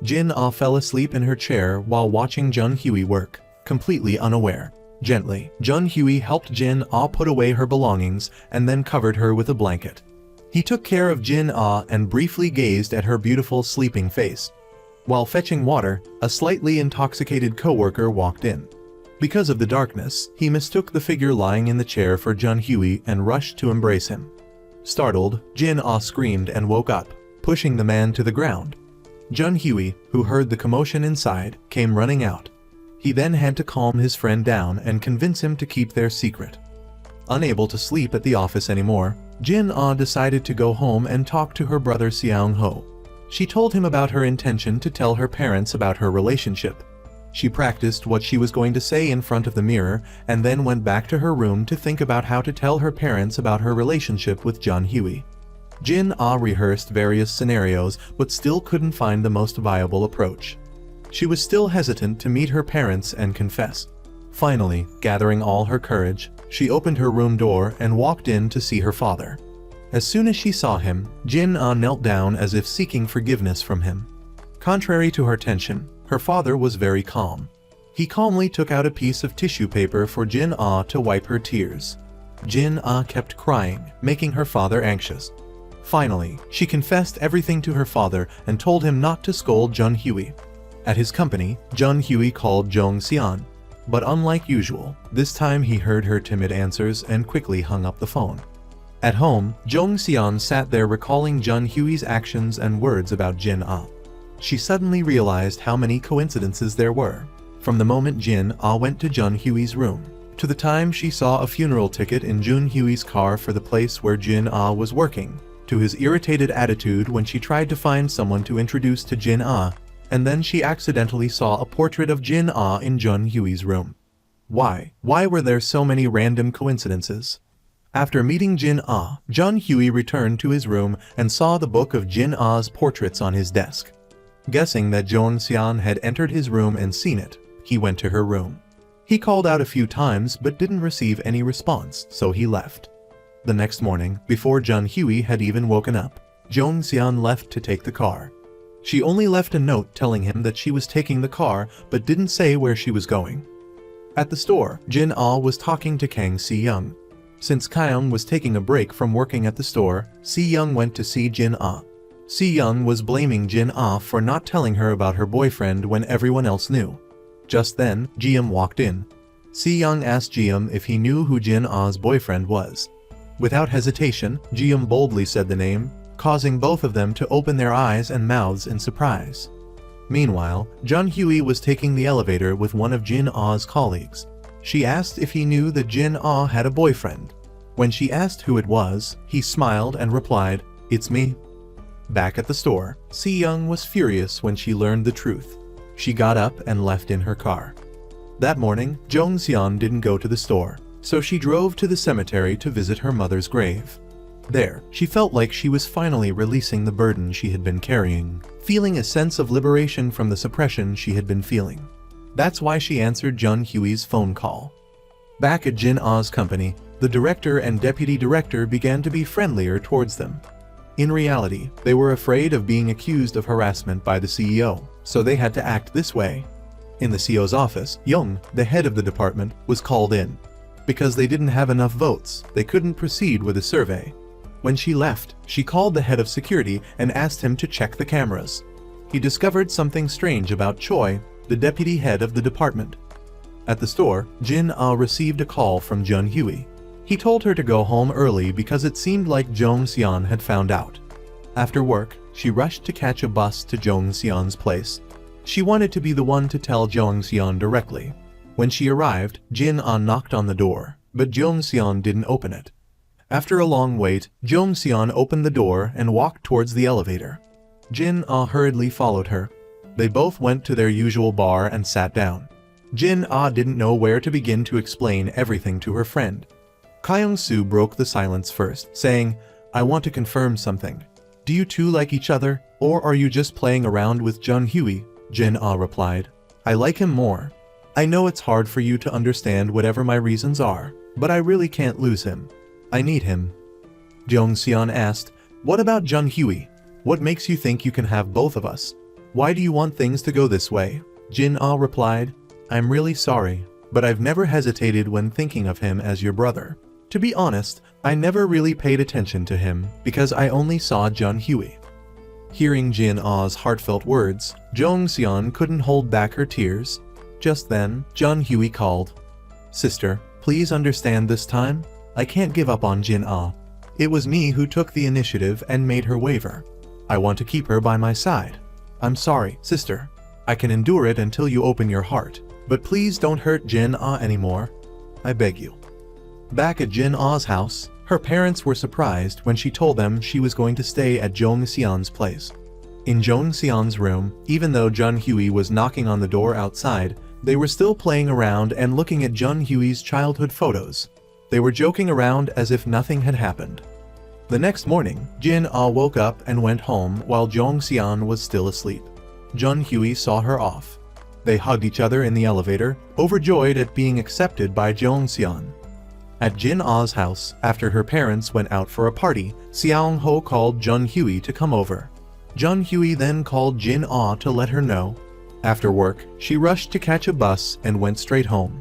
Jin Ah fell asleep in her chair while watching Jun Hui work, completely unaware. Gently, Jun Hui helped Jin Ah put away her belongings and then covered her with a blanket. He took care of Jin Ah and briefly gazed at her beautiful sleeping face. While fetching water, a slightly intoxicated coworker walked in. Because of the darkness, he mistook the figure lying in the chair for Jun Hui and rushed to embrace him. Startled, Jin Ah screamed and woke up, pushing the man to the ground. Jun Hui, who heard the commotion inside, came running out. He then had to calm his friend down and convince him to keep their secret. Unable to sleep at the office anymore, Jin Ah decided to go home and talk to her brother Xiang Ho. She told him about her intention to tell her parents about her relationship. She practiced what she was going to say in front of the mirror and then went back to her room to think about how to tell her parents about her relationship with Jun Hui. Jin Ah rehearsed various scenarios but still couldn't find the most viable approach. She was still hesitant to meet her parents and confess. Finally, gathering all her courage, she opened her room door and walked in to see her father. As soon as she saw him, Jin Ah knelt down as if seeking forgiveness from him. Contrary to her tension, her father was very calm. He calmly took out a piece of tissue paper for Jin Ah to wipe her tears. Jin Ah kept crying, making her father anxious. Finally, she confessed everything to her father and told him not to scold Jun Hui. At his company, Jun Hui called Jong Xian. But unlike usual, this time he heard her timid answers and quickly hung up the phone. At home, Jong Xian sat there recalling Jun Hui's actions and words about Jin Ah. She suddenly realized how many coincidences there were. From the moment Jin Ah went to Jun Hui's room, to the time she saw a funeral ticket in Jun Hui's car for the place where Jin Ah was working, to his irritated attitude when she tried to find someone to introduce to Jin Ah, and then she accidentally saw a portrait of Jin Ah in Jun Hui's room. Why were there so many random coincidences? After meeting Jin Ah, Jun Hui returned to his room and saw the book of Jin Ah's portraits on his desk. Guessing that Jong Xian had entered his room and seen it, he went to her room. He called out a few times but didn't receive any response, so he left. The next morning, before Jun Hui had even woken up, Jong Xian left to take the car. She only left a note telling him that she was taking the car but didn't say where she was going. At the store, Jin Ah was talking to Kang Si-young. Since Kyung was taking a break from working at the store, Si-young went to see Jin Ah. Si-young was blaming Jin Ah for not telling her about her boyfriend when everyone else knew. Just then, Jiam walked in. Si-young asked Jiam if he knew who Jin Ah's boyfriend was. Without hesitation, Jiam boldly said the name, causing both of them to open their eyes and mouths in surprise. Meanwhile, Jun Hui was taking the elevator with one of Jin Ah's colleagues. She asked if he knew that Jin Ah had a boyfriend. When she asked who it was, he smiled and replied, "It's me." Back at the store, Si-young was furious when she learned the truth. She got up and left in her car. That morning, Jong-seon didn't go to the store, so she drove to the cemetery to visit her mother's grave. There, she felt like she was finally releasing the burden she had been carrying, feeling a sense of liberation from the suppression she had been feeling. That's why she answered Jun Hui's phone call. Back at Jin Ah's company, the director and deputy director began to be friendlier towards them. In reality, they were afraid of being accused of harassment by the CEO, so they had to act this way. In the CEO's office, Young, the head of the department, was called in. Because they didn't have enough votes, they couldn't proceed with the survey. When she left, she called the head of security and asked him to check the cameras. He discovered something strange about Choi, the deputy head of the department. At the store, Jin Ah received a call from Jun Hui. He told her to go home early because it seemed like Jong Seon had found out. After work, she rushed to catch a bus to Jong Seon's place. She wanted to be the one to tell Jong Seon directly. When she arrived, Jin Ah knocked on the door, but Jong Seon didn't open it. After a long wait, Jong Seon opened the door and walked towards the elevator. Jin Ah hurriedly followed her. They both went to their usual bar and sat down. Jin Ah didn't know where to begin to explain everything to her friend. Kyung-soo broke the silence first, saying, "I want to confirm something. Do you two like each other, or are you just playing around with Jun Hui?" Jin Ah replied, "I like him more. I know it's hard for you to understand whatever my reasons are, but I really can't lose him. I need him." Jong Seon asked, "What about Jun Hui? What makes you think you can have both of us? Why do you want things to go this way?" Jin Ah replied, "I'm really sorry, but I've never hesitated when thinking of him as your brother. To be honest, I never really paid attention to him because I only saw Jun Hui." Hearing Jin Ah's heartfelt words, Jong Seon couldn't hold back her tears. Just then, Jun Hui called. "Sister, please understand this time. I can't give up on Jin Ah. It was me who took the initiative and made her waver. I want to keep her by my side. I'm sorry, sister. I can endure it until you open your heart, but please don't hurt Jin Ah anymore. I beg you." Back at Jin Ah's house, her parents were surprised when she told them she was going to stay at Jong Seon's place. In Jong Seon's room, even though Jun Hui was knocking on the door outside, they were still playing around and looking at Jun Hui's childhood photos. They were joking around as if nothing had happened. The next morning, Jin Ah woke up and went home while Jong Seon was still asleep. Jun Hui saw her off. They hugged each other in the elevator, overjoyed at being accepted by Jong Seon. At Jin Ah's house, after her parents went out for a party, Seong Ho called Jun Hui to come over. Jun Hui then called Jin Ah to let her know. After work, she rushed to catch a bus and went straight home.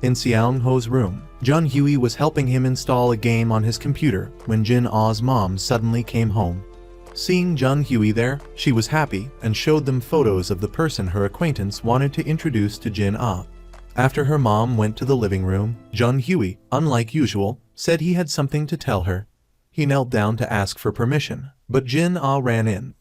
In Seong Ho's room, Jun Hui was helping him install a game on his computer when Jin Ah's mom suddenly came home. Seeing Jun Hui there, she was happy and showed them photos of the person her acquaintance wanted to introduce to Jin Ah. After her mom went to the living room, Jun Hui, unlike usual, said he had something to tell her. He knelt down to ask for permission, but Jin Ah ran in.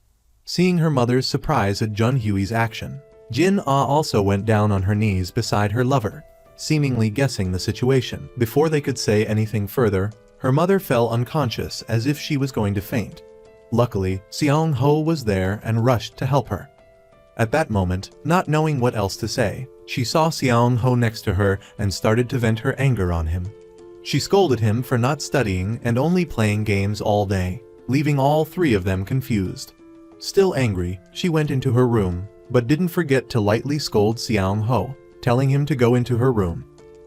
Seeing her mother's surprise at Jun Hui's action, Jin Ah also went down on her knees beside her lover, seemingly guessing the situation. Before they could say anything further, her mother fell unconscious as if she was going to faint. Luckily, Seong Ho was there and rushed to help her. At that moment, not knowing what else to say, she saw Seong Ho next to her and started to vent her anger on him. She scolded him for not studying and only playing games all day, leaving all three of them confused. Still angry, she went into her room, but didn't forget to lightly scold Seong Ho, telling him to go into her room.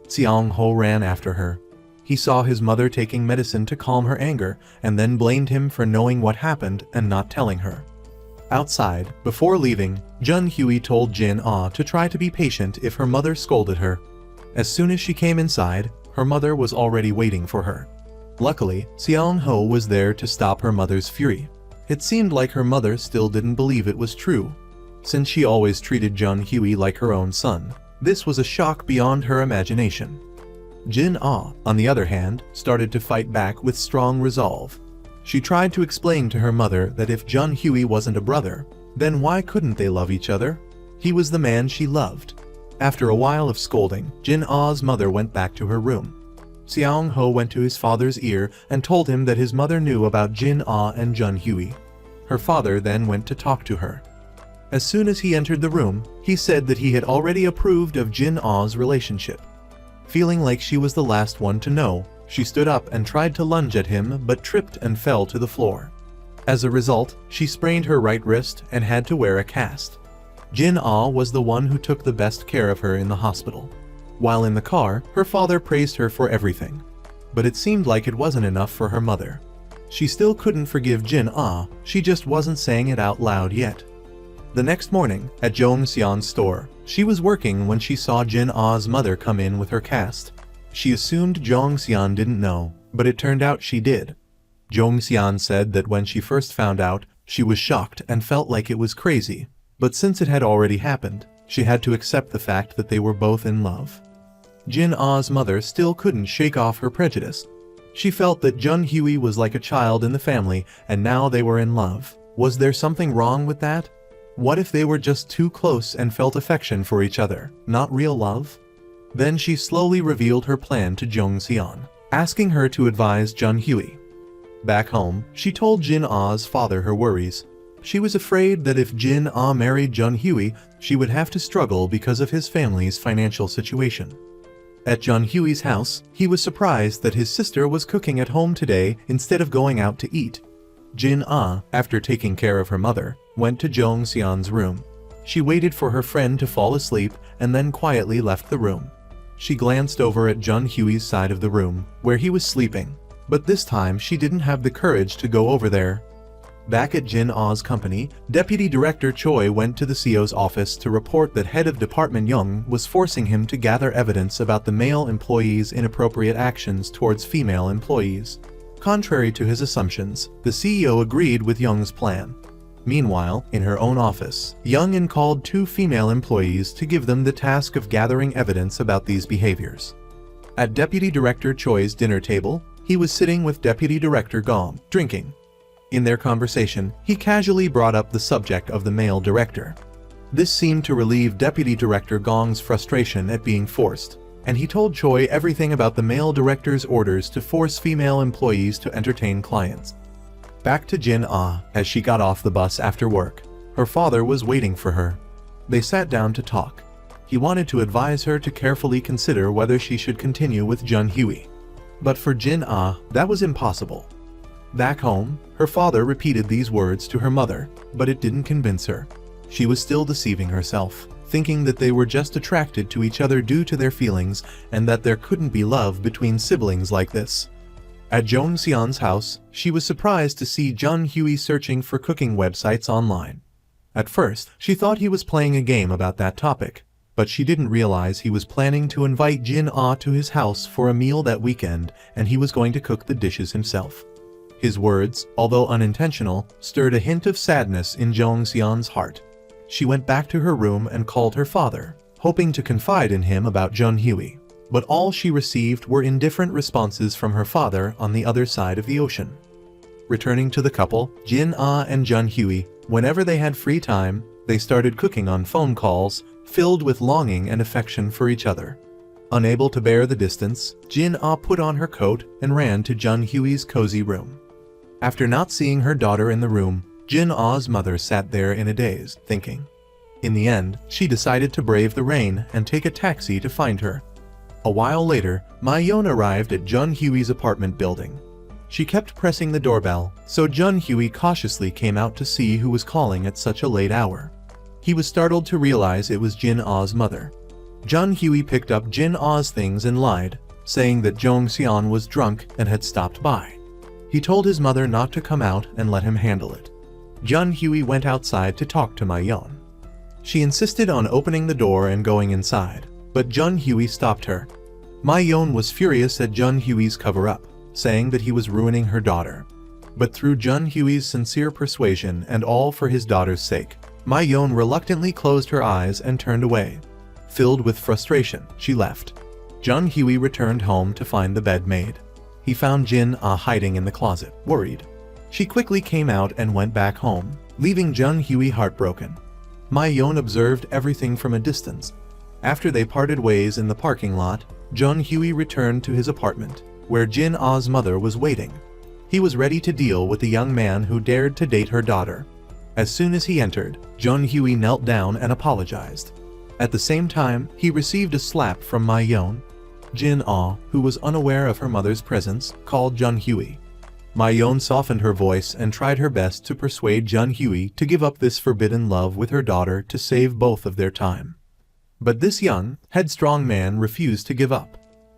Seong Ho ran after her. He saw his mother taking medicine to calm her anger and then blamed him for knowing what happened and not telling her. Outside, before leaving, Jun Hui told Jin Ah to try to be patient if her mother scolded her. As soon as she came inside, her mother was already waiting for her. Luckily, Seong Ho was there to stop her mother's fury. It seemed like her mother still didn't believe it was true. Since she always treated Jun Hui like her own son, this was a shock beyond her imagination. Jin Ah, on the other hand, started to fight back with strong resolve. She tried to explain to her mother that if Jun Hui wasn't a brother, then why couldn't they love each other? He was the man she loved. After a while of scolding, Jin Ah's mother went back to her room. Seong Ho went to his father's ear and told him that his mother knew about Jin Ah and Jun Hui. Her father then went to talk to her. As soon as he entered the room, he said that he had already approved of Jin Ah's relationship. Feeling like she was the last one to know, she stood up and tried to lunge at him but tripped and fell to the floor. As a result, she sprained her right wrist and had to wear a cast. Jin Ah was the one who took the best care of her in the hospital. While in the car, her father praised her for everything. But it seemed like it wasn't enough for her mother. She still couldn't forgive Jin Ah, she just wasn't saying it out loud yet. The next morning, at Jong Seon's store, she was working when she saw Jin Ah's mother come in with her cast. She assumed Jong Seon didn't know, but it turned out she did. Jong Seon said that when she first found out, she was shocked and felt like it was crazy, but since it had already happened, she had to accept the fact that they were both in love. Jin Ah's mother still couldn't shake off her prejudice. She felt that Jun Hui was like a child in the family and now they were in love. Was there something wrong with that? What if they were just too close and felt affection for each other, not real love? Then she slowly revealed her plan to Jong Seon, asking her to advise Jun Hui. Back home, she told Jin Ah's father her worries. She was afraid that if Jin Ah married Jun Hui, she would have to struggle because of his family's financial situation. At Jun Hui's house, he was surprised that his sister was cooking at home today instead of going out to eat. Jin Ah, after taking care of her mother, went to Jong Seon's room. She waited for her friend to fall asleep and then quietly left the room. She glanced over at Jun Hui's side of the room, where he was sleeping, but this time she didn't have the courage to go over there. Back at Jin Ah's company, Deputy Director Choi went to the CEO's office to report that Head of Department Young was forcing him to gather evidence about the male employees' inappropriate actions towards female employees. Contrary to his assumptions, the CEO agreed with Young's plan. Meanwhile, in her own office, Young called 2 female employees to give them the task of gathering evidence about these behaviors. At Deputy Director Choi's dinner table, he was sitting with Deputy Director Gong, drinking. In their conversation, he casually brought up the subject of the male director. This seemed to relieve Deputy Director Gong's frustration at being forced, and he told Choi everything about the male director's orders to force female employees to entertain clients. Back to Jin Ah, as she got off the bus after work. Her father was waiting for her. They sat down to talk. He wanted to advise her to carefully consider whether she should continue with Jun Hui. But for Jin Ah, that was impossible. Back home, her father repeated these words to her mother, but it didn't convince her. She was still deceiving herself, thinking that they were just attracted to each other due to their feelings and that there couldn't be love between siblings like this. At Jong Seon's house, she was surprised to see Jun Hui searching for cooking websites online. At first, she thought he was playing a game about that topic, but she didn't realize he was planning to invite Jin Ah to his house for a meal that weekend and he was going to cook the dishes himself. His words, although unintentional, stirred a hint of sadness in Jong Seon's heart. She went back to her room and called her father, hoping to confide in him about Jun Hui. But all she received were indifferent responses from her father on the other side of the ocean. Returning to the couple, Jin Ah and Jun Hui, whenever they had free time, they started cooking on phone calls, filled with longing and affection for each other. Unable to bear the distance, Jin Ah put on her coat and ran to Jun Hui's cozy room. After not seeing her daughter in the room, Jin Ah's mother sat there in a daze, thinking. In the end, she decided to brave the rain and take a taxi to find her. A while later, Ma-yeon arrived at Jun Hui's apartment building. She kept pressing the doorbell, so Jun Hui cautiously came out to see who was calling at such a late hour. He was startled to realize it was Jin Ah's mother. Jun Hui picked up Jin Ah's things and lied, saying that Jong Seon was drunk and had stopped by. He told his mother not to come out and let him handle it. Jun Hui went outside to talk to Ma-yeon. She insisted on opening the door and going inside, but Jun Hui stopped her. Ma-yeon was furious at Jun Hui's cover-up, saying that he was ruining her daughter. But through Jun Hui's sincere persuasion and all for his daughter's sake, Ma-yeon reluctantly closed her eyes and turned away. Filled with frustration, she left. Jun Hui returned home to find the bed made. He found Jin Ah hiding in the closet, worried. She quickly came out and went back home, leaving Jun Hui heartbroken. Ma-yeon observed everything from a distance. After they parted ways in the parking lot, Jun Hui returned to his apartment, where Jin Ah's mother was waiting. He was ready to deal with the young man who dared to date her daughter. As soon as he entered, Jun Hui knelt down and apologized. At the same time, he received a slap from Ma Yon. Jin Ah, who was unaware of her mother's presence, called Jun Hui. Ma Yon softened her voice and tried her best to persuade Jun Hui to give up this forbidden love with her daughter to save both of their time. But this young, headstrong man refused to give up.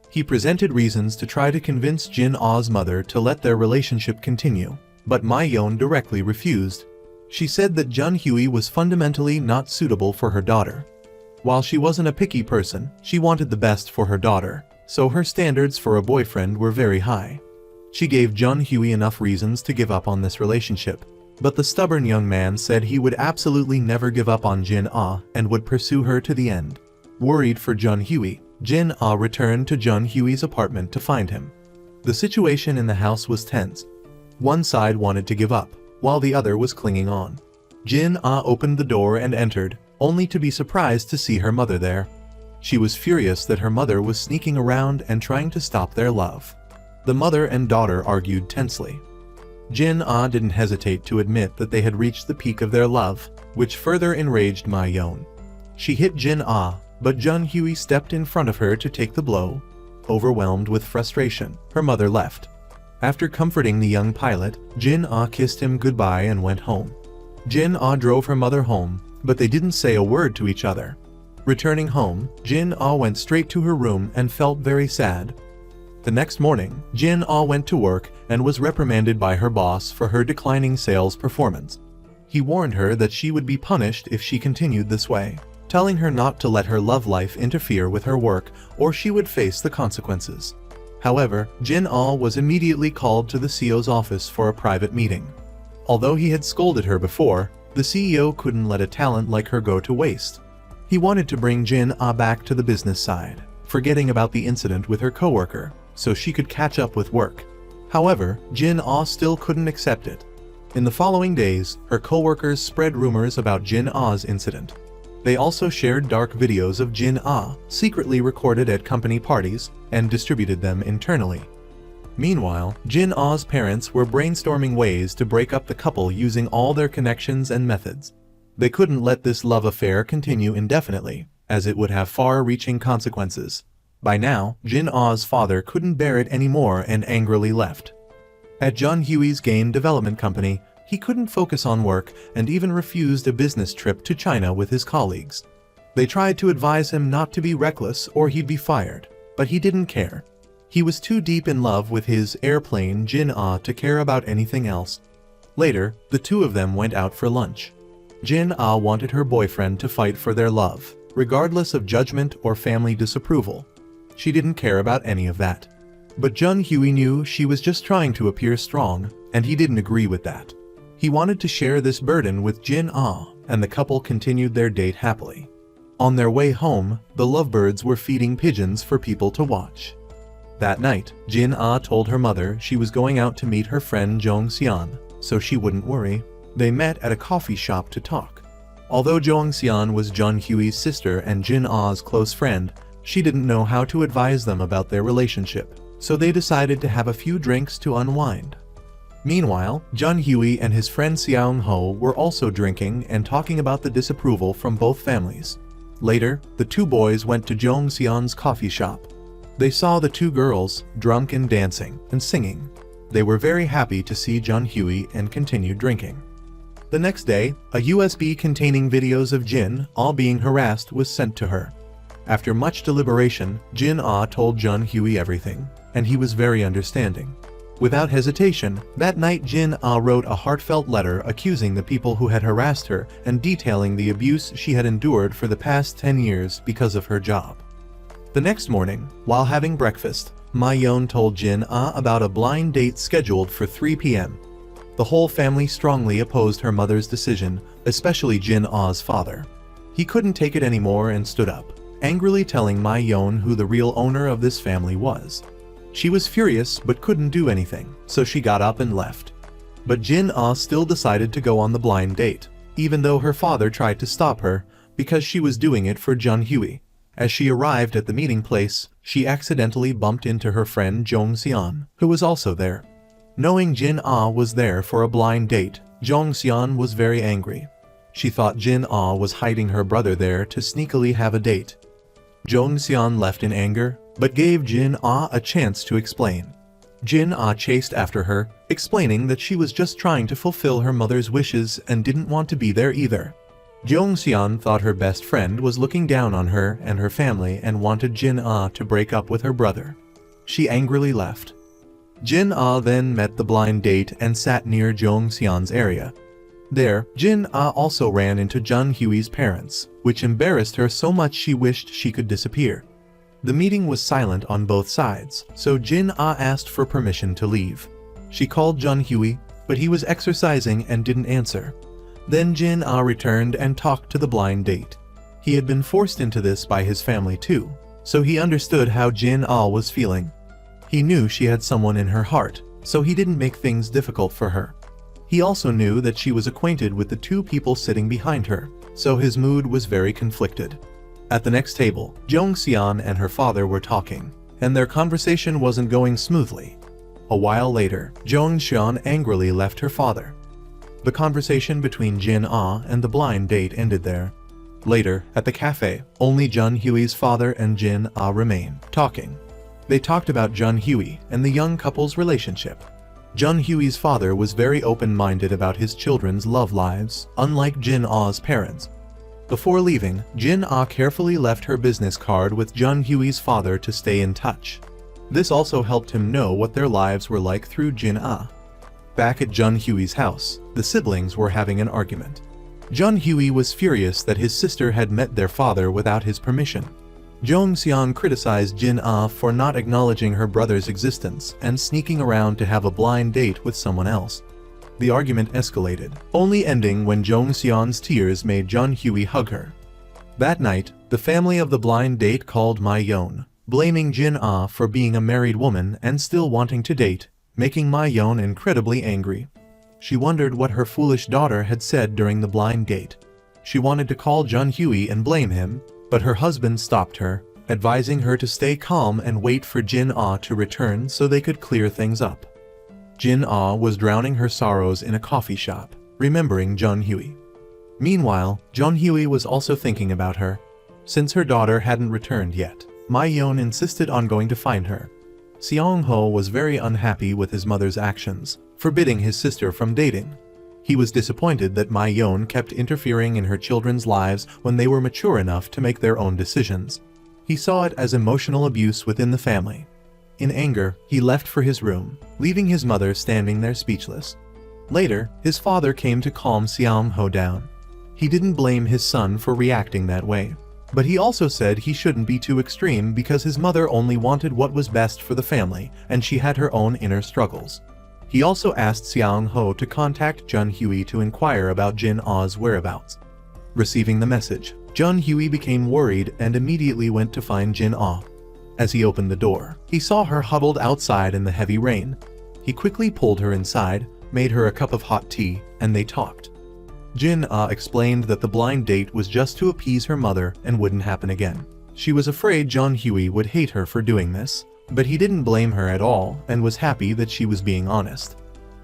He presented reasons to try to convince Jin Ah's mother to let their relationship continue, but Ma Yon directly refused. She said that Jun Hui was fundamentally not suitable for her daughter. While she wasn't a picky person, she wanted the best for her daughter, so her standards for a boyfriend were very high. She gave Jun Hui enough reasons to give up on this relationship, but the stubborn young man said he would absolutely never give up on Jin Ah and would pursue her to the end. Worried for Jun Hui, Jin Ah returned to Jun Hui's apartment to find him. The situation in the house was tense. One side wanted to give up, while the other was clinging on. Jin Ah opened the door and entered, only to be surprised to see her mother there. She was furious that her mother was sneaking around and trying to stop their love. The mother and daughter argued tensely. Jin Ah didn't hesitate to admit that they had reached the peak of their love, which further enraged Ma Yon. She hit Jin Ah, but Jun Hui stepped in front of her to take the blow. Overwhelmed with frustration, her mother left. After comforting the young pilot, Jin Ah kissed him goodbye and went home. Jin Ah drove her mother home, but they didn't say a word to each other. Returning home, Jin Ah went straight to her room and felt very sad. The next morning, Jin Ah went to work and was reprimanded by her boss for her declining sales performance. He warned her that she would be punished if she continued this way, telling her not to let her love life interfere with her work or she would face the consequences. However, Jin Ah was immediately called to the CEO's office for a private meeting. Although he had scolded her before, the CEO couldn't let a talent like her go to waste. He wanted to bring Jin Ah back to the business side, forgetting about the incident with her coworker, so she could catch up with work. However, Jin Ah still couldn't accept it. In the following days, her coworkers spread rumors about Jin Ah's incident. They also shared dark videos of Jin Ah, secretly recorded at company parties, and distributed them internally. Meanwhile, Jin Ah's parents were brainstorming ways to break up the couple using all their connections and methods. They couldn't let this love affair continue indefinitely, as it would have far-reaching consequences. By now, Jin Ah's father couldn't bear it anymore and angrily left. At Jun Hui's game development company, he couldn't focus on work and even refused a business trip to China with his colleagues. They tried to advise him not to be reckless or he'd be fired, but he didn't care. He was too deep in love with his airplane Jin Ah to care about anything else. Later, the two of them went out for lunch. Jin Ah wanted her boyfriend to fight for their love, regardless of judgment or family disapproval. She didn't care about any of that. But Jun Hui knew she was just trying to appear strong, and he didn't agree with that. He wanted to share this burden with Jin Ah, and the couple continued their date happily. On their way home, the lovebirds were feeding pigeons for people to watch. That night, Jin Ah told her mother she was going out to meet her friend Zhong Xian, so she wouldn't worry. They met at a coffee shop to talk. Although Zhong Xian was Jun Hui's sister and Jin Ah's close friend, she didn't know how to advise them about their relationship, so they decided to have a few drinks to unwind. Meanwhile, Jun Hui and his friend Xiaong Ho were also drinking and talking about the disapproval from both families. Later, the two boys went to Zhong Xian's coffee shop. They saw the two girls, drunk and dancing, and singing. They were very happy to see Jun Hui and continued drinking. The next day, a USB containing videos of Jin Ah being harassed was sent to her. After much deliberation, Jin Ah told Jun Hui everything, and he was very understanding. Without hesitation, that night Jin Ah wrote a heartfelt letter accusing the people who had harassed her and detailing the abuse she had endured for the past 10 years because of her job. The next morning, while having breakfast, Ma Yon told Jin Ah about a blind date scheduled for 3 p.m. The whole family strongly opposed her mother's decision, especially Jin Ah's father. He couldn't take it anymore and stood up, angrily telling Ma Yon who the real owner of this family was. She was furious but couldn't do anything, so she got up and left. But Jin Ah still decided to go on the blind date, even though her father tried to stop her, because she was doing it for Jun Hui. As she arrived at the meeting place, she accidentally bumped into her friend Jong Seon, who was also there. Knowing Jin Ah was there for a blind date, Jong Seon was very angry. She thought Jin Ah was hiding her brother there to sneakily have a date. Jong Seon left in anger, but gave Jin Ah a chance to explain. Jin Ah chased after her, explaining that she was just trying to fulfill her mother's wishes and didn't want to be there either. Jong Seon thought her best friend was looking down on her and her family and wanted Jin Ah to break up with her brother. She angrily left. Jin Ah then met the blind date and sat near Jong Seon's area. There, Jin Ah also ran into Jun Hui's parents, which embarrassed her so much she wished she could disappear. The meeting was silent on both sides, so Jin Ah asked for permission to leave. She called Jun Hui, but he was exercising and didn't answer. Then Jin Ah returned and talked to the blind date. He had been forced into this by his family too, so he understood how Jin Ah was feeling. He knew she had someone in her heart, so he didn't make things difficult for her. He also knew that she was acquainted with the two people sitting behind her, so his mood was very conflicted. At the next table, Jong Seon and her father were talking, and their conversation wasn't going smoothly. A while later, Jong Seon angrily left her father. The conversation between Jin Ah and the blind date ended there. Later, at the cafe, only Jun Hui's father and Jin Ah remained, talking. They talked about Jun Hui and the young couple's relationship. Jun Hui's father was very open-minded about his children's love lives, unlike Jin Ah's parents. Before leaving, Jin Ah carefully left her business card with Jun Hui's father to stay in touch. This also helped him know what their lives were like through Jin Ah. Back at Jun Hui's house, the siblings were having an argument. Jun Hui was furious that his sister had met their father without his permission. Jong Seon criticized Jin Ah for not acknowledging her brother's existence and sneaking around to have a blind date with someone else. The argument escalated, only ending when Jong Seon's tears made Jun Hui hug her. That night, the family of the blind date called Ma Yeon, blaming Jin Ah for being a married woman and still wanting to date, making Ma Yeon incredibly angry. She wondered what her foolish daughter had said during the blind date. She wanted to call Jun Hui and blame him, but her husband stopped her, advising her to stay calm and wait for Jin Ah to return so they could clear things up. Jin Ah was drowning her sorrows in a coffee shop, remembering Jun Hui. Meanwhile, Jun Hui was also thinking about her. Since her daughter hadn't returned yet, Ma Yeon insisted on going to find her. Seong Ho was very unhappy with his mother's actions, forbidding his sister from dating. He was disappointed that Ma Yeon kept interfering in her children's lives when they were mature enough to make their own decisions. He saw it as emotional abuse within the family. In anger, he left for his room, leaving his mother standing there speechless. Later, his father came to calm Seong Ho down. He didn't blame his son for reacting that way, but he also said he shouldn't be too extreme because his mother only wanted what was best for the family and she had her own inner struggles. He also asked Seong Ho to contact Jun Hui to inquire about Jin Ah's whereabouts. Receiving the message, Jun Hui became worried and immediately went to find Jin Ah. As he opened the door, he saw her huddled outside in the heavy rain. He quickly pulled her inside, made her a cup of hot tea, and they talked. Jin Ah explained that the blind date was just to appease her mother and wouldn't happen again. She was afraid Jun Hui would hate her for doing this, but he didn't blame her at all and was happy that she was being honest.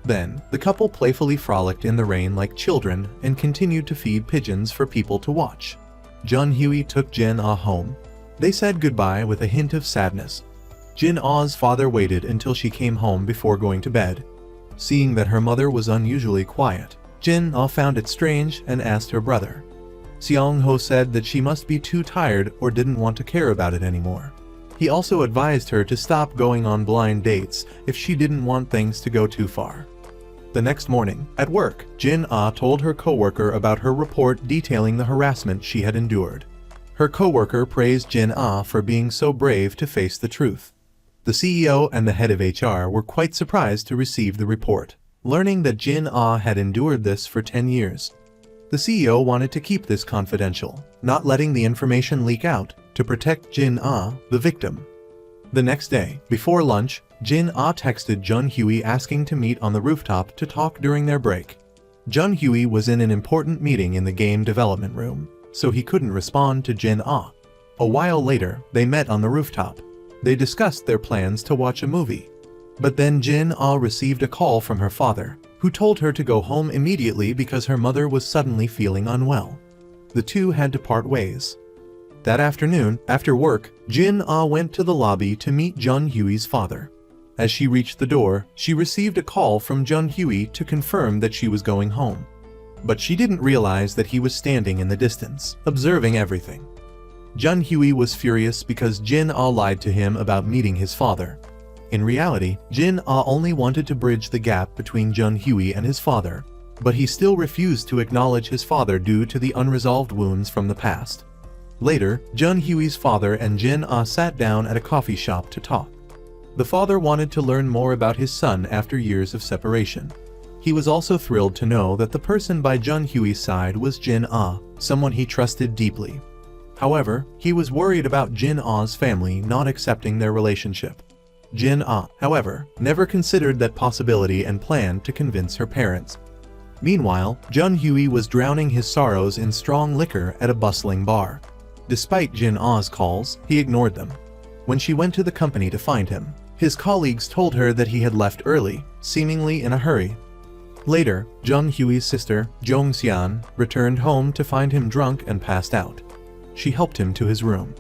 Then, the couple playfully frolicked in the rain like children and continued to feed pigeons for people to watch. Jun Hui took Jin Ah home. They said goodbye with a hint of sadness. Jin Ah's father waited until she came home before going to bed. Seeing that her mother was unusually quiet, Jin Ah found it strange and asked her brother. Seong Ho said that she must be too tired or didn't want to care about it anymore. He also advised her to stop going on blind dates if she didn't want things to go too far. The next morning, at work, Jin Ah told her coworker about her report detailing the harassment she had endured. Her coworker praised Jin Ah for being so brave to face the truth. The CEO and the head of HR were quite surprised to receive the report, learning that Jin Ah had endured this for 10 years. The CEO wanted to keep this confidential, not letting the information leak out to protect Jin Ah, the victim. The next day, before lunch, Jin Ah texted Jun Hui asking to meet on the rooftop to talk during their break. Jun Hui was in an important meeting in the game development room, so he couldn't respond to Jin Ah. A while later, they met on the rooftop. They discussed their plans to watch a movie. But then Jin-ah received a call from her father, who told her to go home immediately because her mother was suddenly feeling unwell. The two had to part ways. That afternoon, after work, Jin-ah went to the lobby to meet Jun-Hui's father. As she reached the door, she received a call from Jun-Hui to confirm that she was going home. But she didn't realize that he was standing in the distance, observing everything. Jun-Hui was furious because Jin-ah lied to him about meeting his father. In reality, Jin-ah only wanted to bridge the gap between Jun-Hui and his father, but he still refused to acknowledge his father due to the unresolved wounds from the past. Later, Jun-Hui's father and Jin-ah sat down at a coffee shop to talk. The father wanted to learn more about his son after years of separation. He was also thrilled to know that the person by Jun-Hui's side was Jin-ah, someone he trusted deeply. However, he was worried about Jin-ah's family not accepting their relationship. Jin-ah, however, never considered that possibility and planned to convince her parents. Meanwhile, Jun-Hui was drowning his sorrows in strong liquor at a bustling bar. Despite Jin-ah's calls, he ignored them. When she went to the company to find him, his colleagues told her that he had left early, seemingly in a hurry. Later, Jun-Hui's sister, Jong-seon, returned home to find him drunk and passed out. She helped him to his room.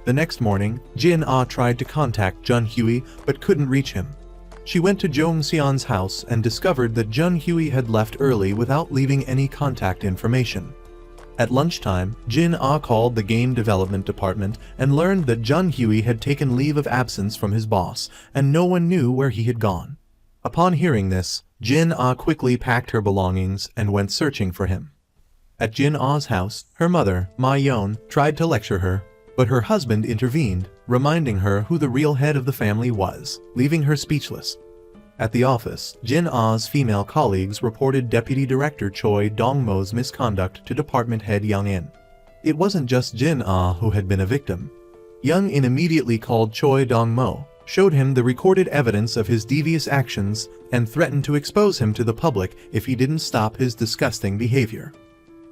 The next morning, Jin-ah tried to contact Jun-Hui but couldn't reach him. She went to Jong-seon's house and discovered that Jun-Hui had left early without leaving any contact information. At lunchtime, Jin-ah called the game development department and learned that Jun-Hui had taken leave of absence from his boss, and no one knew where he had gone. Upon hearing this, Jin-ah quickly packed her belongings and went searching for him. At Jin-ah's house, her mother, Ma-yeon, tried to lecture her, but her husband intervened, reminding her who the real head of the family was, leaving her speechless. At the office, Jin-ah's female colleagues reported Deputy Director Choi Dong-mo's misconduct to Department Head Young-in. It wasn't just Jin-ah who had been a victim. Young-in immediately called Choi Dong-mo, showed him the recorded evidence of his devious actions, and threatened to expose him to the public if he didn't stop his disgusting behavior.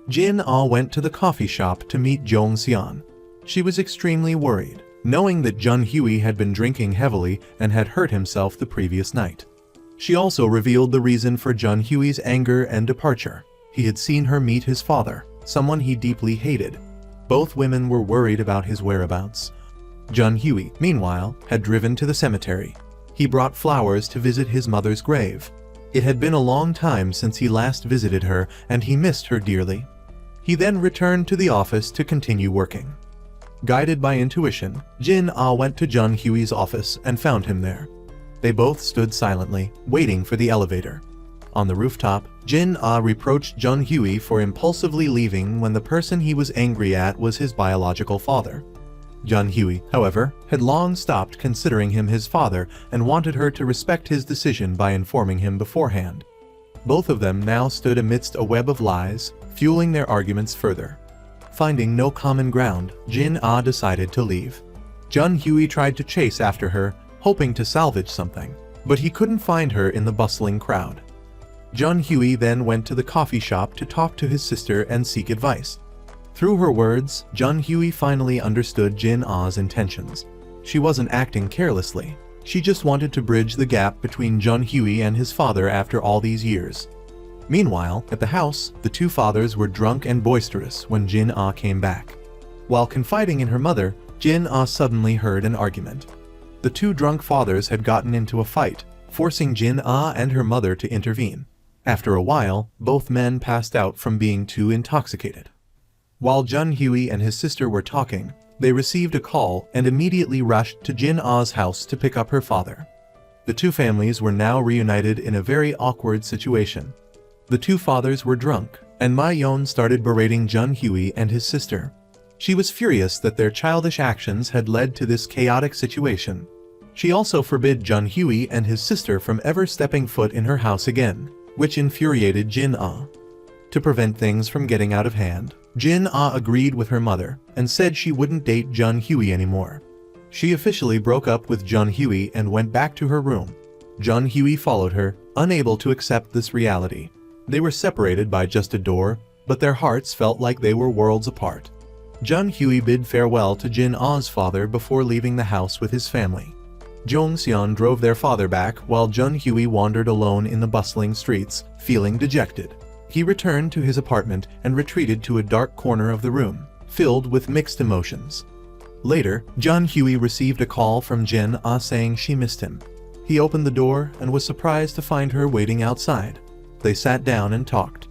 Jin-ah went to the coffee shop to meet Jong-seon. She was extremely worried, knowing that Jun-Hui had been drinking heavily and had hurt himself the previous night. She also revealed the reason for Jun-Hui's anger and departure. He had seen her meet his father, someone he deeply hated. Both women were worried about his whereabouts. Jun-Hui, meanwhile, had driven to the cemetery. He brought flowers to visit his mother's grave. It had been a long time since he last visited her, and he missed her dearly. He then returned to the office to continue working. Guided by intuition, Jin-ah went to Jun-Hui's office and found him there. They both stood silently, waiting for the elevator. On the rooftop, Jin-ah reproached Jun-Hui for impulsively leaving when the person he was angry at was his biological father. Jun-Hui, however, had long stopped considering him his father and wanted her to respect his decision by informing him beforehand. Both of them now stood amidst a web of lies, fueling their arguments further. Finding no common ground, Jin-ah decided to leave. Jun-Hui tried to chase after her, hoping to salvage something, but he couldn't find her in the bustling crowd. Jun-Hui then went to the coffee shop to talk to his sister and seek advice. Through her words, Jun-Hui finally understood Jin-ah's intentions. She wasn't acting carelessly. She just wanted to bridge the gap between Jun-Hui and his father after all these years. Meanwhile, at the house, the two fathers were drunk and boisterous when Jin-ah came back. While confiding in her mother, Jin-ah suddenly heard an argument. The two drunk fathers had gotten into a fight, forcing Jin-ah and her mother to intervene. After a while, both men passed out from being too intoxicated. While Jun-Hui and his sister were talking, they received a call and immediately rushed to Jin-ah's house to pick up her father. The two families were now reunited in a very awkward situation. The two fathers were drunk, and Ma-yeon started berating Jun-Hui and his sister. She was furious that their childish actions had led to this chaotic situation. She also forbid Jun-Hui and his sister from ever stepping foot in her house again, which infuriated Jin-ah. To prevent things from getting out of hand, Jin-ah agreed with her mother and said she wouldn't date Jun-Hui anymore. She officially broke up with Jun-Hui and went back to her room. Jun-Hui followed her, unable to accept this reality. They were separated by just a door, but their hearts felt like they were worlds apart. Jun Hui bid farewell to Jin Ah's father before leaving the house with his family. Jong Seon drove their father back while Jun Hui wandered alone in the bustling streets, feeling dejected. He returned to his apartment and retreated to a dark corner of the room, filled with mixed emotions. Later, Jun Hui received a call from Jin Ah saying she missed him. He opened the door and was surprised to find her waiting outside. They sat down and talked.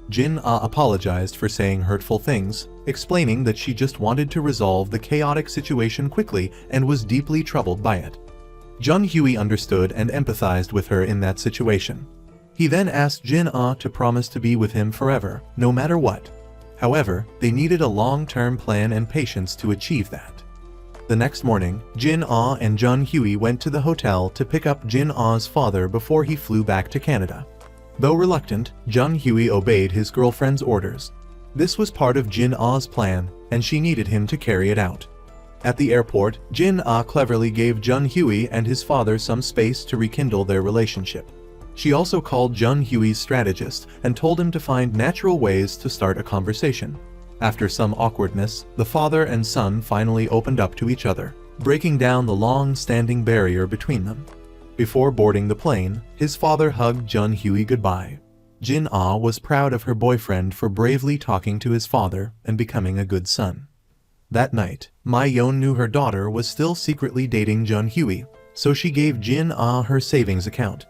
Jin Ah apologized for saying hurtful things, explaining that she just wanted to resolve the chaotic situation quickly and was deeply troubled by it. Jun Hui understood and empathized with her in that situation. He then asked Jin Ah to promise to be with him forever, no matter what. However, they needed a long-term plan and patience to achieve that. The next morning, Jin Ah and Jun Hui went to the hotel to pick up Jin Ah's father before he flew back to Canada. Though reluctant, Jun Hui obeyed his girlfriend's orders. This was part of Jin Ah's plan, and she needed him to carry it out. At the airport, Jin Ah cleverly gave Jun Hui and his father some space to rekindle their relationship. She also called Jun Hui's strategist and told him to find natural ways to start a conversation. After some awkwardness, the father and son finally opened up to each other, breaking down the long-standing barrier between them. Before boarding the plane, his father hugged Jun Hui goodbye. Jin Ah was proud of her boyfriend for bravely talking to his father and becoming a good son. That night, Mai Yon knew her daughter was still secretly dating Jun Hui, so she gave Jin Ah her savings account.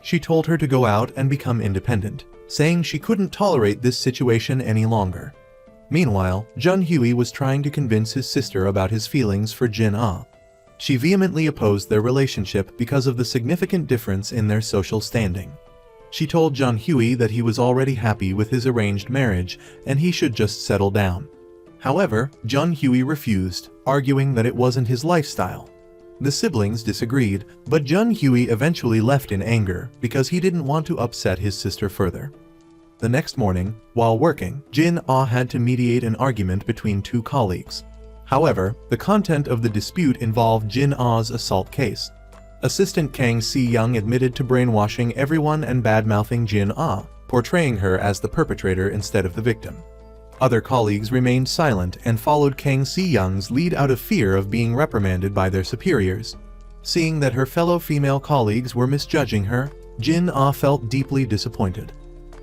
She told her to go out and become independent, saying she couldn't tolerate this situation any longer. Meanwhile, Jun Hui was trying to convince his sister about his feelings for Jin Ah. She vehemently opposed their relationship because of the significant difference in their social standing. She told Jun Hui that he was already happy with his arranged marriage and he should just settle down. However, Jun Hui refused, arguing that it wasn't his lifestyle. The siblings disagreed, but Jun Hui eventually left in anger because he didn't want to upset his sister further. The next morning, while working, Jin Ah had to mediate an argument between two colleagues. However, the content of the dispute involved Jin Ah's assault case. Assistant Kang Si-young admitted to brainwashing everyone and bad-mouthing Jin Ah, portraying her as the perpetrator instead of the victim. Other colleagues remained silent and followed Kang Si-young's lead out of fear of being reprimanded by their superiors. Seeing that her fellow female colleagues were misjudging her, Jin Ah felt deeply disappointed.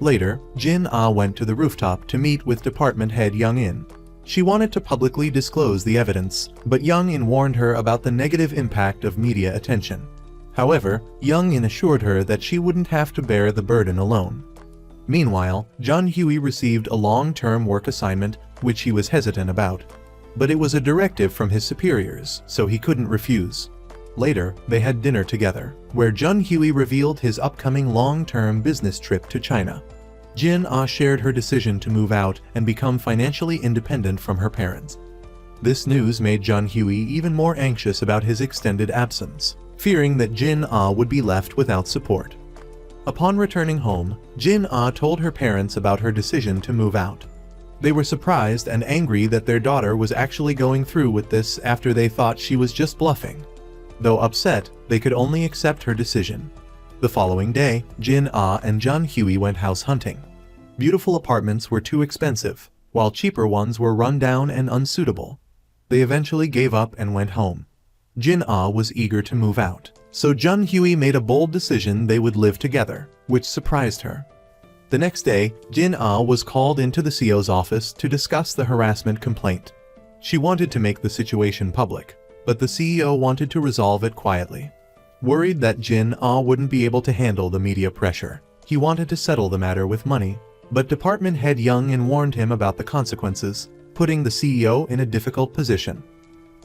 Later, Jin Ah went to the rooftop to meet with department head Young In. She wanted to publicly disclose the evidence, but Young In warned her about the negative impact of media attention. However, Young In assured her that she wouldn't have to bear the burden alone. Meanwhile, Jun Hui received a long-term work assignment, which he was hesitant about. But it was a directive from his superiors, so he couldn't refuse. Later, they had dinner together, where Jun Hui revealed his upcoming long-term business trip to China. Jin Ah shared her decision to move out and become financially independent from her parents. This news made Jun Hui even more anxious about his extended absence, fearing that Jin Ah would be left without support. Upon returning home, Jin Ah told her parents about her decision to move out. They were surprised and angry that their daughter was actually going through with this after they thought she was just bluffing. Though upset, they could only accept her decision. The following day, Jin Ah and Jun Hui went house hunting. Beautiful apartments were too expensive, while cheaper ones were run down and unsuitable. They eventually gave up and went home. Jin Ah was eager to move out, so Jun Hui made a bold decision they would live together, which surprised her. The next day, Jin Ah was called into the CEO's office to discuss the harassment complaint. She wanted to make the situation public, but the CEO wanted to resolve it quietly. Worried that Jin Ah wouldn't be able to handle the media pressure, he wanted to settle the matter with money, but department head Young In warned him about the consequences, putting the CEO in a difficult position.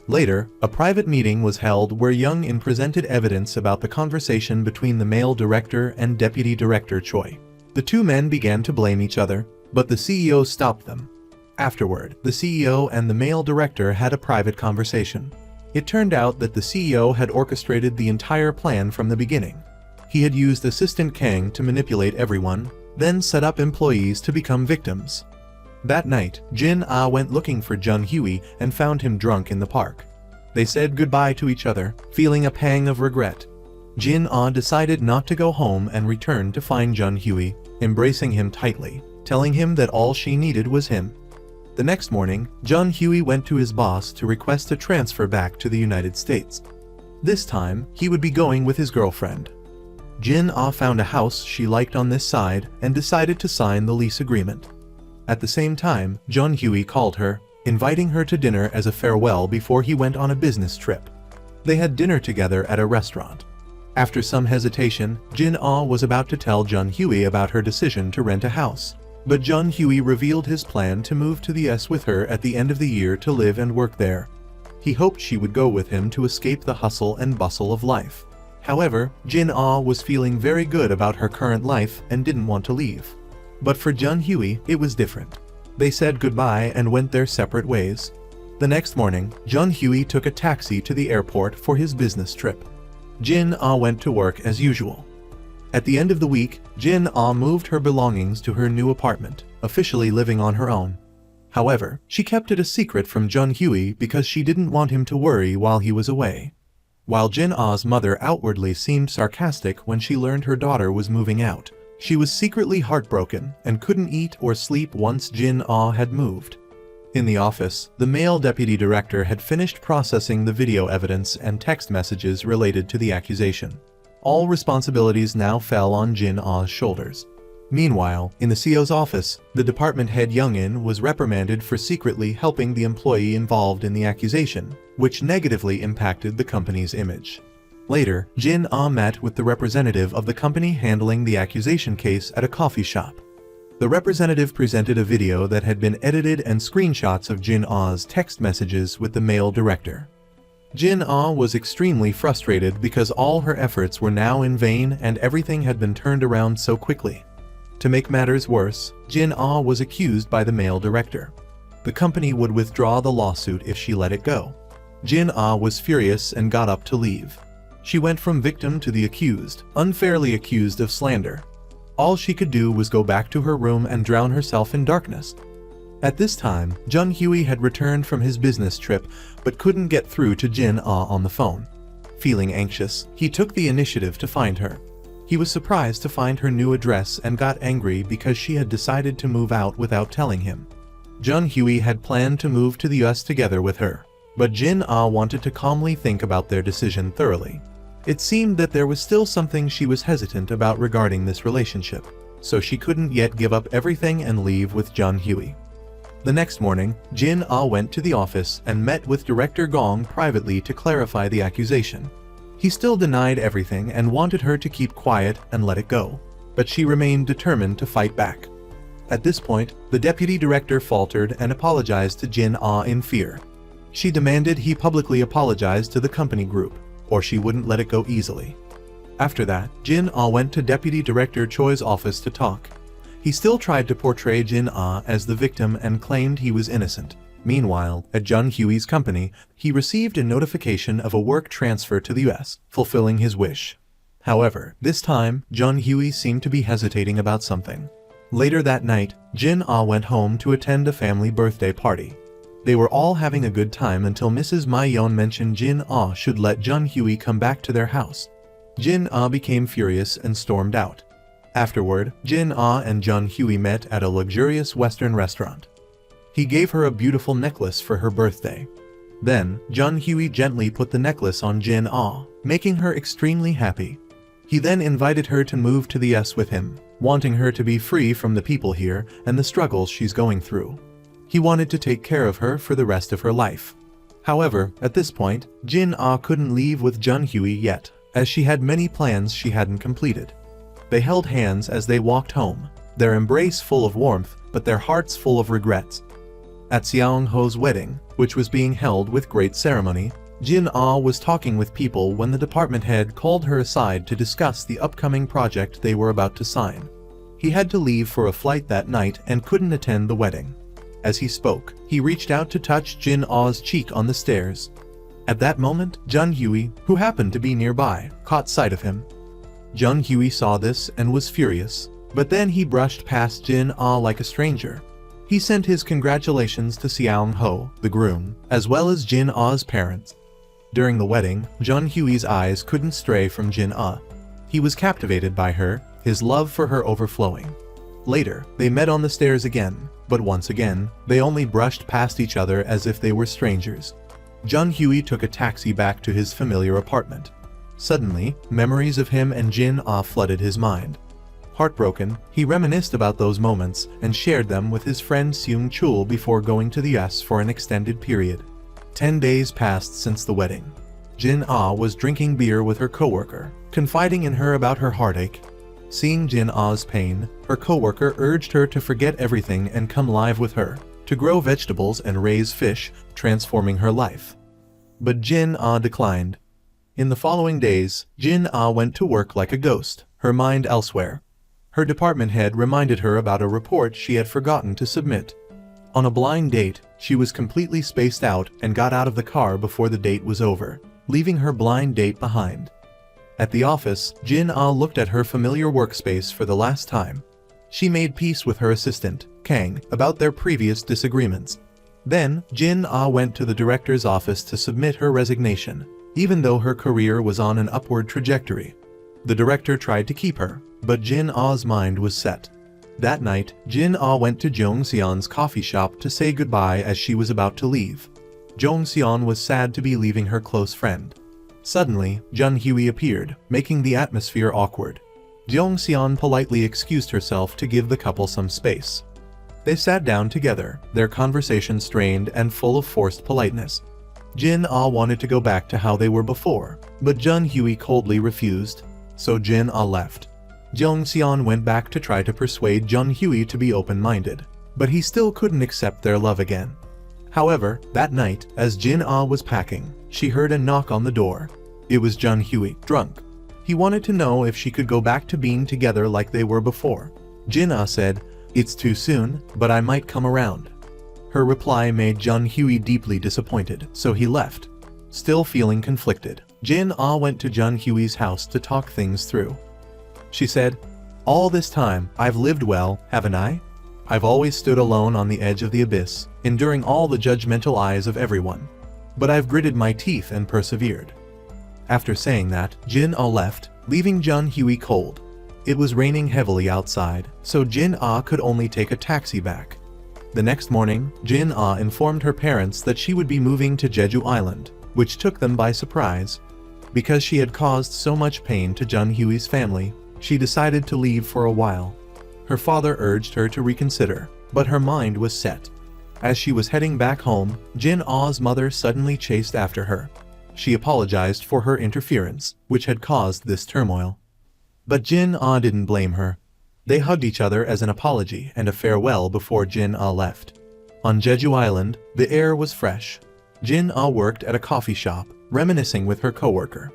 Later, a private meeting was held where Young In presented evidence about the conversation between the male director and deputy director Choi. The two men began to blame each other, but the CEO stopped them. Afterward, the CEO and the male director had a private conversation. It turned out that the CEO had orchestrated the entire plan from the beginning. He had used Assistant Kang to manipulate everyone, then set up employees to become victims. That night, Jin Ah went looking for Jun Hui and found him drunk in the park. They said goodbye to each other, feeling a pang of regret. Jin Ah decided not to go home and returned to find Jun Hui, embracing him tightly, telling him that all she needed was him. The next morning, Jun Hui went to his boss to request a transfer back to the United States. This time, he would be going with his girlfriend. Jin Ah found a house she liked on this side and decided to sign the lease agreement. At the same time, Jun Hui called her, inviting her to dinner as a farewell before he went on a business trip. They had dinner together at a restaurant. After some hesitation, Jin Ah was about to tell Jun Hui about her decision to rent a house. But Jun Hui revealed his plan to move to the US with her at the end of the year to live and work there. He hoped she would go with him to escape the hustle and bustle of life. However, Jin Ah was feeling very good about her current life and didn't want to leave. But for Jun Hui, it was different. They said goodbye and went their separate ways. The next morning, Jun Hui took a taxi to the airport for his business trip. Jin Ah went to work as usual. At the end of the week, Jin Ah moved her belongings to her new apartment, officially living on her own. However, she kept it a secret from Jun Hui because she didn't want him to worry while he was away. While Jin Ah's mother outwardly seemed sarcastic when she learned her daughter was moving out, she was secretly heartbroken and couldn't eat or sleep once Jin Ah had moved. In the office, the male deputy director had finished processing the video evidence and text messages related to the accusation. All responsibilities now fell on Jin Ah's shoulders. Meanwhile, in the CO's office, the department head Young-in was reprimanded for secretly helping the employee involved in the accusation, which negatively impacted the company's image. Later, Jin Ah met with the representative of the company handling the accusation case at a coffee shop. The representative presented a video that had been edited and screenshots of Jin Ah's text messages with the male director. Jin Ah was extremely frustrated because all her efforts were now in vain and everything had been turned around so quickly. To make matters worse, Jin Ah was accused by the male director. The company would withdraw the lawsuit if she let it go. Jin Ah was furious and got up to leave. She went from victim to the accused, unfairly accused of slander. All she could do was go back to her room and drown herself in darkness. At this time, Jun Hui had returned from his business trip but couldn't get through to Jin Ah on the phone. Feeling anxious, he took the initiative to find her. He was surprised to find her new address and got angry because she had decided to move out without telling him. Jun Hui had planned to move to the US together with her, but Jin Ah wanted to calmly think about their decision thoroughly. It seemed that there was still something she was hesitant about regarding this relationship, so she couldn't yet give up everything and leave with Jun Hui. The next morning, Jin Ah went to the office and met with Director Gong privately to clarify the accusation. He still denied everything and wanted her to keep quiet and let it go, but she remained determined to fight back. At this point, the deputy director faltered and apologized to Jin Ah in fear. She demanded he publicly apologize to the company group, or she wouldn't let it go easily. After that, Jin Ah went to Deputy Director Choi's office to talk. He still tried to portray Jin Ah as the victim and claimed he was innocent. Meanwhile, at Jun Hui's company, he received a notification of a work transfer to the US, fulfilling his wish. However, this time, Jun Hui seemed to be hesitating about something. Later that night, Jin Ah went home to attend a family birthday party. They were all having a good time until Mrs. Mai Yon mentioned Jin Ah should let Jun Hui come back to their house. Jin Ah became furious and stormed out. Afterward, Jin Ah and Jun Hui met at a luxurious Western restaurant. He gave her a beautiful necklace for her birthday. Then, Jun Hui gently put the necklace on Jin Ah, making her extremely happy. He then invited her to move to the US with him, wanting her to be free from the people here and the struggles she's going through. He wanted to take care of her for the rest of her life. However, at this point, Jin Ah couldn't leave with Jun Hui yet, as she had many plans she hadn't completed. They held hands as they walked home, their embrace full of warmth, but their hearts full of regrets. At Xiang Ho's wedding, which was being held with great ceremony, Jin Ah was talking with people when the department head called her aside to discuss the upcoming project they were about to sign. He had to leave for a flight that night and couldn't attend the wedding. As he spoke, he reached out to touch Jin Ah's cheek on the stairs. At that moment, Jun Hui, who happened to be nearby, caught sight of him. Jun Hui saw this and was furious, but then he brushed past Jin Ah like a stranger. He sent his congratulations to Xiang Ho, the groom, as well as Jin Ah's parents. During the wedding, Jun Hui's eyes couldn't stray from Jin Ah. He was captivated by her, his love for her overflowing. Later, they met on the stairs again. but once again, they only brushed past each other as if they were strangers. Jun-Hui took a taxi back to his familiar apartment. Suddenly, memories of him and Jin-Ah flooded his mind. Heartbroken, he reminisced about those moments and shared them with his friend Seung-chul before going to the US for an extended period. 10 days passed since the wedding. Jin-Ah was drinking beer with her coworker, confiding in her about her heartache. Seeing Jin-Ah's pain, her coworker urged her to forget everything and come live with her, to grow vegetables and raise fish, transforming her life. But Jin-Ah declined. In the following days, Jin-Ah went to work like a ghost, her mind elsewhere. Her department head reminded her about a report she had forgotten to submit. On a blind date, she was completely spaced out and got out of the car before the date was over, leaving her blind date behind. At the office, Jin-Ah looked at her familiar workspace for the last time. She made peace with her assistant, Kang, about their previous disagreements. Then, Jin-Ah went to the director's office to submit her resignation, even though her career was on an upward trajectory. The director tried to keep her, but Jin-Ah's mind was set. That night, Jin-Ah went to Jong-seon's coffee shop to say goodbye as she was about to leave. Jong-seon was sad to be leaving her close friend. Suddenly, Jun-Hui appeared, making the atmosphere awkward. Jong-seon politely excused herself to give the couple some space. They sat down together, their conversation strained and full of forced politeness. Jin-Ah wanted to go back to how they were before, but Jun-Hui coldly refused, so Jin-Ah left. Jong-seon went back to try to persuade Jun-Hui to be open-minded, but he still couldn't accept their love again. However, that night, as Jin-Ah was packing, she heard a knock on the door. It was Jun-Hui, drunk. He wanted to know if she could go back to being together like they were before. Jin-Ah said, "It's too soon, but I might come around." Her reply made Jun-Hui deeply disappointed, so he left. Still feeling conflicted, Jin-Ah went to Jun-Hui's house to talk things through. She said, "All this time, I've lived well, haven't I? I've always stood alone on the edge of the abyss, enduring all the judgmental eyes of everyone. But I've gritted my teeth and persevered." After saying that, Jin-Ah left, leaving Jun-Hui cold. It was raining heavily outside, so Jin-Ah could only take a taxi back. The next morning, Jin-Ah informed her parents that she would be moving to Jeju Island, which took them by surprise. Because she had caused so much pain to Jun-Hui's family, she decided to leave for a while. Her father urged her to reconsider, but her mind was set. As she was heading back home, Jin-Ah's mother suddenly chased after her. She apologized for her interference, which had caused this turmoil. But Jin-Ah didn't blame her. They hugged each other as an apology and a farewell before Jin-Ah left. On Jeju Island, the air was fresh. Jin-Ah worked at a coffee shop, reminiscing with her coworker.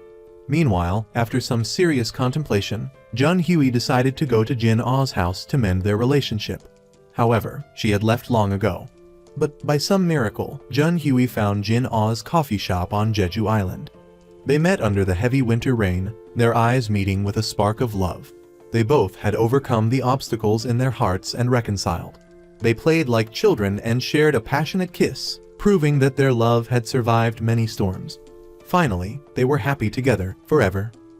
Meanwhile, after some serious contemplation, Jun-Hui decided to go to Jin-Ah's house to mend their relationship. However, she had left long ago. But by some miracle, Jun-Hui found Jin-Ah's coffee shop on Jeju Island. They met under the heavy winter rain, their eyes meeting with a spark of love. They both had overcome the obstacles in their hearts and reconciled. They played like children and shared a passionate kiss, proving that their love had survived many storms. Finally, they were happy together, forever.